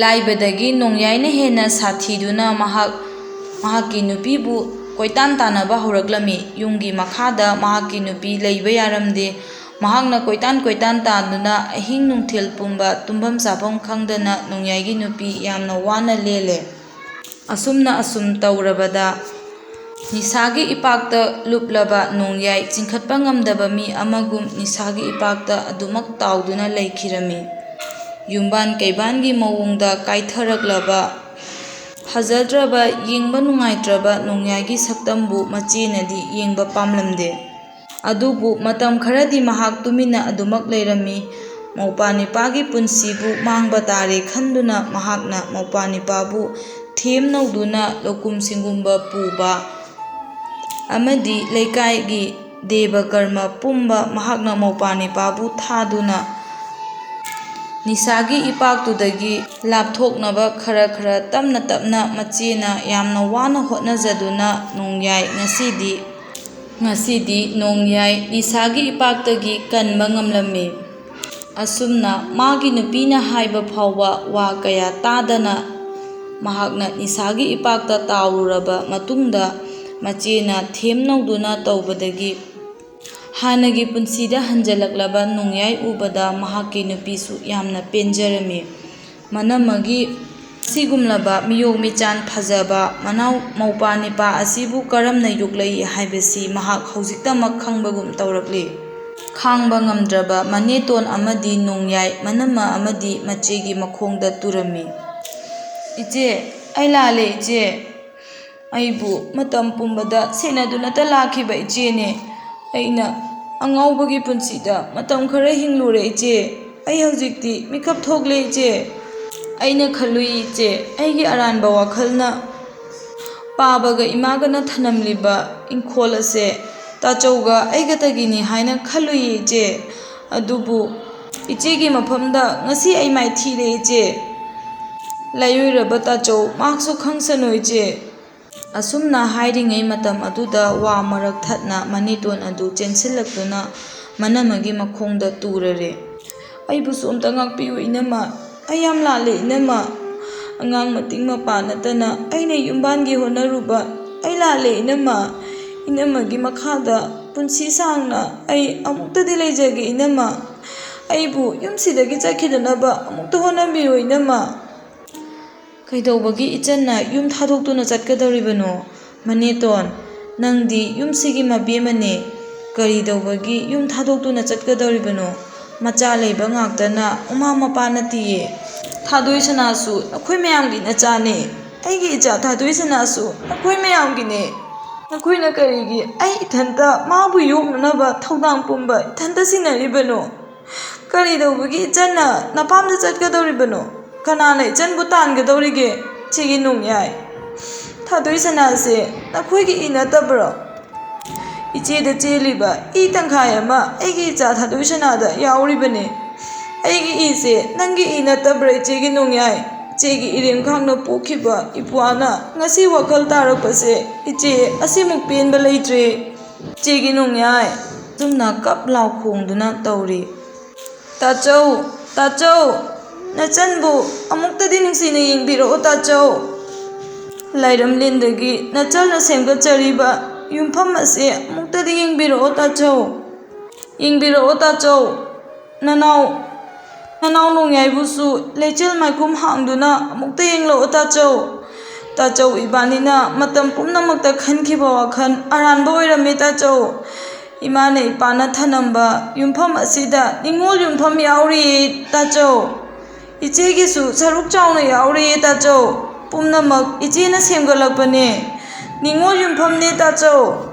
[SPEAKER 1] ꯂꯥꯏꯕꯗꯒꯤ ꯅꯣꯡꯌꯥꯏꯅ ꯍꯦꯟꯅ ꯁꯥꯊꯤꯗꯨꯅ ꯃꯍꯥꯛꯀꯤ ꯅꯨꯄꯤꯕꯨ ꯀꯣꯏꯇꯥꯟ ꯇꯥꯟꯅꯕ ꯍꯧꯔꯛꯂꯝꯃꯤ꯫ ꯌꯨꯝꯒꯤ ꯃꯈꯥꯗ ꯃꯍꯥꯛꯀꯤ ꯅꯨꯄꯤ ꯂꯩꯕ ꯌꯥꯔꯝꯗꯦ꯫ ꯃꯍꯥꯛꯅ ꯀꯣꯏꯇꯥꯟ ꯇꯥꯟꯗꯨꯅ ꯑꯍꯤꯡ ꯅꯨꯡꯊꯤꯜ ꯄꯨꯝꯕ ꯇꯨꯝꯐꯝ ꯆꯥꯐꯝ ꯈꯪꯗꯅ ꯅꯣꯡꯌꯥꯏꯒꯤ ꯅꯨꯄꯤ ꯌꯥꯝꯅ ꯋꯥꯅ ꯂꯦꯜꯂꯦ꯫ ꯑꯁꯨꯝꯅ ꯑꯁꯨꯝ ꯇꯧꯔꯕꯗ ꯅꯤꯁꯥꯒꯤ ꯏꯄꯥꯛꯇ ꯂꯨꯞꯂꯕ ꯅꯣꯡꯌꯥꯏ ꯆꯤꯡꯈꯠꯄ ꯉꯝꯗꯕ ꯃꯤ ꯑꯃꯒꯨꯝ ꯅꯤꯁꯥꯒꯤ ꯏꯄꯥꯛꯇ ꯑꯗꯨꯃꯛ ꯇꯥꯎꯗꯨꯅ ꯂꯩꯈꯤꯔꯝꯃꯤ꯫ ꯌꯨꯝꯕꯥꯟ ꯀꯩꯕꯥꯟꯒꯤ ꯃꯑꯣꯡꯗ ꯀꯥꯏꯊꯔꯛꯂꯕ, ꯐꯖꯗ꯭ꯔꯕ, ꯌꯦꯡꯕ ꯅꯨꯡꯉꯥꯏꯇ꯭ꯔꯕ ꯅꯣꯡꯌꯥꯏꯒꯤ ꯁꯛꯇꯝꯕꯨ ꯃꯆꯦꯅꯗꯤ ꯌꯦꯡꯕ ꯄꯥꯝꯂꯝꯗꯦ꯫ ꯑꯗꯨꯕꯨ ꯃꯇꯝ ꯈꯔꯗꯤ ꯃꯍꯥꯛ ꯇꯨꯃꯤꯟꯅ ꯑꯗꯨꯃꯛ ꯂꯩꯔꯝꯃꯤ꯫ ꯃꯧꯄ꯭ꯋꯥꯅꯤꯄꯥꯒꯤ ꯄꯨꯟꯁꯤꯕꯨ ꯃꯥꯡꯕ ꯇꯥꯔꯦ ꯈꯟꯗꯨꯅ ꯃꯍꯥꯛꯅ ꯃꯧꯄ꯭ꯋꯥꯅꯤꯄꯥꯕꯨ ꯊꯦꯝ ꯅꯧꯗꯨꯅ ꯂꯧꯀꯨꯝ ꯁꯤꯡꯒꯨꯝꯕ ꯄꯨꯕ ꯑꯃꯗꯤ ꯂꯩꯀꯥꯏꯒꯤ ꯗꯦꯕ ꯀꯔꯃ ꯄꯨꯝꯕ ꯃꯍꯥꯛꯅ ꯃꯧꯄ꯭ꯋꯥꯅꯤꯄꯥꯕꯨ ꯊꯥꯗꯨꯅ ꯅꯤꯁꯥꯒꯤ ꯏꯄꯥꯛꯇꯨꯗꯒꯤ ꯂꯥꯞꯊꯣꯛꯅꯕ ꯈꯔ ꯇꯞꯅ ꯃꯆꯦꯅ ꯌꯥꯝꯅ ꯋꯥꯅ ꯍꯣꯠꯅꯖꯗꯨꯅ ꯉꯁꯤꯗꯤ ꯅꯣꯡꯌꯥꯏ ꯅꯤꯁꯥꯒꯤ ꯏꯄꯥꯛꯇꯒꯤ ꯀꯟꯕ ꯉꯝꯂꯝꯃꯤ꯫ ꯑꯁꯨꯝꯅ ꯃꯥꯒꯤ ꯅꯨꯄꯤꯅ ꯍꯥꯏꯕ ꯐꯥꯎꯕ ꯋꯥ ꯀꯌꯥ ꯇꯥꯗꯅ ꯃꯍꯥꯛꯅ ꯅꯤꯁꯥꯒꯤ ꯏꯄꯥꯛꯇ ꯇꯥꯎꯔꯨꯔꯕ ꯃꯇꯨꯡꯗ ꯃꯆꯦꯅ ꯊꯦꯝ ꯅꯧꯗꯨꯅ ꯇꯧꯕꯗꯒꯤ ꯍꯥꯟꯅꯒꯤ ꯄꯨꯟꯁꯤꯗ ꯍꯟꯖꯤꯜꯂꯛꯂꯕ ꯅꯣꯡꯌꯥꯏ ꯎꯕꯗ ꯃꯍꯥꯛꯀꯤ ꯅꯨꯄꯤꯁꯨ ꯌꯥꯝꯅ ꯄꯦꯟꯖꯔꯝꯃꯤ꯫ ꯃꯅꯝꯃꯒꯤ ꯑꯁꯤꯒꯨꯝꯂꯕ ꯃꯤꯌꯣꯛ ꯃꯤꯆꯥꯟ ꯐꯖꯕ ꯃꯧꯄ꯭ꯋꯥꯅꯤꯄꯥ ꯑꯁꯤꯕꯨ ꯀꯔꯝꯅ ꯌꯣꯛꯂꯛꯏ ꯍꯥꯏꯕꯁꯤ ꯃꯍꯥꯛ ꯍꯧꯖꯤꯛꯇꯃꯛ ꯈꯪꯕꯒꯨꯝ ꯇꯧꯔꯛꯂꯤ꯫ ꯈꯥꯡꯕ ꯉꯝꯗ꯭ꯔꯕ ꯃꯅꯦꯇꯣꯟ ꯑꯃꯗꯤ ꯅꯣꯡꯌꯥꯏ ꯃꯅꯝꯃ ꯑꯃꯗꯤ ꯃꯆꯦꯒꯤ ꯃꯈꯣꯡꯗ ꯇꯨꯔꯝꯃꯤ꯫ "ꯏꯆꯦ, ꯑꯩ ꯂꯥꯜꯂꯦ ꯏꯆꯦ꯫ ꯑꯩꯕꯨ ꯃꯇꯝ ꯄꯨꯝꯕꯗ ꯁꯦꯟꯅꯗꯨꯅꯇ ꯂꯥꯛꯈꯤꯕ ꯏꯆꯦꯅꯦ꯫ ꯑꯩꯅ ꯑꯉꯥꯎꯕꯒꯤ ꯄꯨꯟꯁꯤꯗ ꯃꯇꯝ ꯈꯔ ꯍꯤꯡꯂꯨꯔꯦ ꯏꯆꯦ꯫ ꯑꯩ ꯍꯧꯖꯤꯛꯇꯤ ꯃꯤꯀꯞ ꯊꯣꯛꯂꯦ ꯏꯆꯦ꯫ ꯑꯩꯅ ꯈꯜꯂꯨꯏ ꯏꯆꯦ, ꯑꯩꯒꯤ ꯑꯔꯥꯟꯕ ꯋꯥꯈꯜꯅ ꯄꯥꯕꯒ ꯏꯃꯥꯒꯅ ꯊꯅꯝꯂꯤꯕ ꯏꯪꯈꯣꯜ ꯑꯁꯦ ꯇꯥꯆꯧꯒ ꯑꯩꯒꯇꯒꯤꯅꯤ ꯍꯥꯏꯅ ꯈꯜꯂꯨꯏ ꯏꯆꯦ꯫ ꯑꯗꯨꯕꯨ ꯏꯆꯦꯒꯤ ꯃꯐꯝꯗ ꯉꯁꯤ ꯑꯩ ꯃꯥꯏꯊꯤꯔꯦ ꯏꯆꯦ꯫ ꯂꯥꯏꯑꯣꯏꯔꯕ ꯇꯥꯆꯧ ꯃꯍꯥꯛꯁꯨ ꯈꯪꯁꯅꯨ ꯏꯆꯦ"꯫ ꯑꯁꯨꯝꯅ ꯍꯥꯏꯔꯤꯉꯩ ꯃꯇꯝ ꯑꯗꯨꯗ ꯋꯥ ꯃꯔꯛ ꯊꯠꯅ ꯃꯅꯦꯇꯣꯟ ꯑꯗꯨ ꯆꯦꯟꯁꯤꯜꯂꯛꯇꯨꯅ ꯃꯅꯝꯃꯒꯤ ꯃꯈꯣꯡꯗ ꯇꯨꯔꯔꯦ꯫ "ꯑꯩꯕꯨꯁꯨ ꯑꯝꯇ ꯉꯥꯛꯄꯤꯌꯨ ꯏꯅꯝꯃ꯫ ꯑꯩ ꯌꯥꯝ ꯂꯥꯜꯂꯦ ꯏꯅꯝꯃ꯫ ꯑꯉꯥꯡ ꯃꯇꯤꯛ ꯃꯄꯥ ꯅꯠꯇꯅ ꯑꯩꯅ ꯌꯨꯝꯕꯥꯟꯒꯤ ꯍꯣꯠꯅꯔꯨꯕ ꯑꯩ ꯂꯥꯜꯂꯦ ꯏꯅꯝꯃ꯫ ꯏꯅꯝꯃꯒꯤ ꯃꯈꯥꯗ ꯄꯨꯟꯁꯤ ꯁꯥꯡꯅ ꯑꯩ ꯑꯃꯨꯛꯇꯗꯤ ꯂꯩꯖꯒꯦ ꯏꯅꯝꯃ꯫ ꯑꯩꯕꯨ ꯌꯨꯝꯁꯤꯗꯒꯤ ꯆꯠꯈꯤꯗꯅꯕ ꯑꯃꯨꯛꯇ ꯍꯣꯠꯅꯕꯤꯌꯨ ꯏꯅꯝꯃ"꯫ "ꯀꯩꯗꯧꯕꯒꯤ ꯏꯆꯟꯅ ꯌꯨꯝ ꯊꯥꯗꯣꯛꯇꯨꯅ ꯆꯠꯀꯗꯧꯔꯤꯕꯅꯣ? ꯃꯅꯦꯇꯣꯟ, ꯅꯪꯗꯤ ꯌꯨꯝꯁꯤꯒꯤ ꯃꯕꯦꯝꯃꯅꯦ꯫ ꯀꯔꯤꯗꯧꯕꯒꯤ ꯌꯨꯝ ꯊꯥꯗꯣꯛꯇꯨꯅ ꯆꯠꯀꯗꯧꯔꯤꯕꯅꯣ? ꯃꯆꯥ ꯂꯩꯕ ꯉꯥꯛꯇꯅ ꯃꯃꯥ ꯃꯄꯥ ꯅꯠꯇꯤꯌꯦ꯫ ꯊꯥꯗꯣꯏꯁꯅꯥꯁꯨ ꯅꯈꯣꯏ ꯃꯌꯥꯝꯒꯤ ꯅꯆꯥꯅꯦ꯫ ꯑꯩꯒꯤ ꯏꯆꯥ ꯊꯥꯗꯣꯏꯁꯅꯥꯁꯨ ꯅꯈꯣꯏ ꯃꯌꯥꯝꯒꯤꯅꯦ꯫ ꯅꯈꯣꯏꯅ ꯀꯔꯤꯒꯤ ꯑꯩ ꯏꯊꯟꯇ ꯃꯥꯕꯨ ꯌꯣꯛꯅꯅꯕ ꯊꯧꯗꯥꯡ ꯄꯨꯝꯕ ꯏꯊꯟꯇ ꯁꯤꯟꯅꯔꯤꯕꯅꯣ? ꯀꯔꯤꯗꯧꯕꯒꯤ ꯏꯆꯟꯅ ꯅꯄꯥꯝꯗ ꯆꯠꯀꯗꯧꯔꯤꯕꯅꯣ? ꯀꯅꯥꯅ ꯏꯆꯟꯕꯨ ꯇꯥꯟꯒꯗꯧꯔꯤꯒꯦ? ꯏꯆꯦꯒꯤ ꯅꯣꯡꯌꯥꯏ, ꯊꯥꯗꯣꯏꯁꯅꯥꯁꯦ ꯅꯈꯣꯏꯒꯤ ꯏ ꯅꯠꯇꯕ꯭ꯔꯣ? ꯏꯆꯦꯗ ꯆꯦꯜꯂꯤꯕ ꯏ ꯇꯪꯈꯥꯏ ꯑꯃ ꯑꯩꯒꯤ ꯏꯆꯥ ꯊꯥꯗꯣꯏꯁꯅꯥꯗ ꯌꯥꯎꯔꯤꯕꯅꯤ꯫ ꯑꯩꯒꯤ ꯏꯁꯦ ꯅꯪꯒꯤ ꯏ ꯅꯠꯇꯕ꯭ꯔꯥ ꯏꯆꯦꯒꯤ ꯅꯣꯡꯌꯥꯏ? ꯏꯆꯦꯒꯤ ꯏꯔꯦꯝꯈꯥꯡꯅ ꯄꯣꯛꯈꯤꯕ ꯏꯄ꯭ꯋꯥꯅ ꯉꯁꯤ ꯋꯥꯈꯜ ꯇꯥꯔꯛꯄꯁꯦ ꯏꯆꯦ ꯑꯁꯤꯃꯨꯛ ꯄꯦꯟꯕ ꯂꯩꯇ꯭ꯔꯦ꯫ ꯏꯆꯦꯒꯤ ꯅꯣꯡꯌꯥꯏ ꯑꯁꯨꯝꯅ ꯀꯞ ꯂꯥꯎ ꯈꯣꯡꯗꯨꯅ ꯇꯧꯔꯤ꯫ ꯇꯥꯆꯧ, ꯇꯥꯆꯧ, ꯅꯆꯟꯕꯨ ꯑꯃꯨꯛꯇꯗꯤ ꯅꯨꯡꯁꯤꯅ ꯌꯦꯡꯕꯤꯔꯛꯑꯣ ꯇꯥꯆꯧ꯫ ꯂꯥꯏꯔꯝꯂꯦꯟꯗꯒꯤ ꯅꯆꯜꯅ ꯁꯦꯝꯒꯠꯆꯔꯤꯕ ꯌꯨꯝꯐꯝ ꯑꯁꯤ ꯑꯃꯨꯛꯇꯗꯤ ꯌꯦꯡꯕꯤꯔꯛꯑꯣ ꯇꯥꯆꯧ꯫ ꯌꯦꯡꯕꯤꯔꯛꯑꯣ ꯇꯥꯆꯧ, ꯅꯅꯥꯎ ꯅꯣꯡꯌꯥꯏꯕꯨꯁꯨ ꯂꯩꯆꯤꯜ ꯃꯥꯏꯈꯨꯝ ꯍꯥꯡꯗꯨꯅ ꯑꯃꯨꯛꯇ ꯌꯦꯡꯂꯛꯑꯣ ꯇꯥꯆꯧ꯫ ꯇꯥꯆꯧ ꯏꯕꯥꯅꯤꯅ ꯃꯇꯝ ꯄꯨꯝꯅꯃꯛꯇ ꯈꯟꯈꯤꯕ ꯋꯥꯈꯜ ꯑꯔꯥꯟꯕ ꯑꯣꯏꯔꯝꯃꯦ ꯇꯥꯆꯧ꯫ ꯏꯃꯥꯅ ꯏꯄꯥꯅ ꯊꯅꯝꯕ ꯌꯨꯝꯐꯝ ꯑꯁꯤꯗ ꯅꯤꯡꯉꯣꯜ ꯌꯨꯝꯐꯝ ꯌꯥꯎꯔꯤꯌꯦ ꯇꯥꯆꯧ꯫ ꯏꯆꯦꯒꯤꯁꯨ ꯁꯔꯨꯛ ꯆꯥꯎꯅ ꯌꯥꯎꯔꯤꯌꯦ ꯇꯥꯆꯧ꯫ ꯄꯨꯝꯅꯃꯛ ꯏꯆꯦꯅ ꯁꯦꯝꯒꯠꯂꯛꯄꯅꯦ, ꯅꯤꯡꯉꯣꯜ ꯌꯨꯝꯐꯝꯅꯦ ꯇꯥꯆꯧ꯫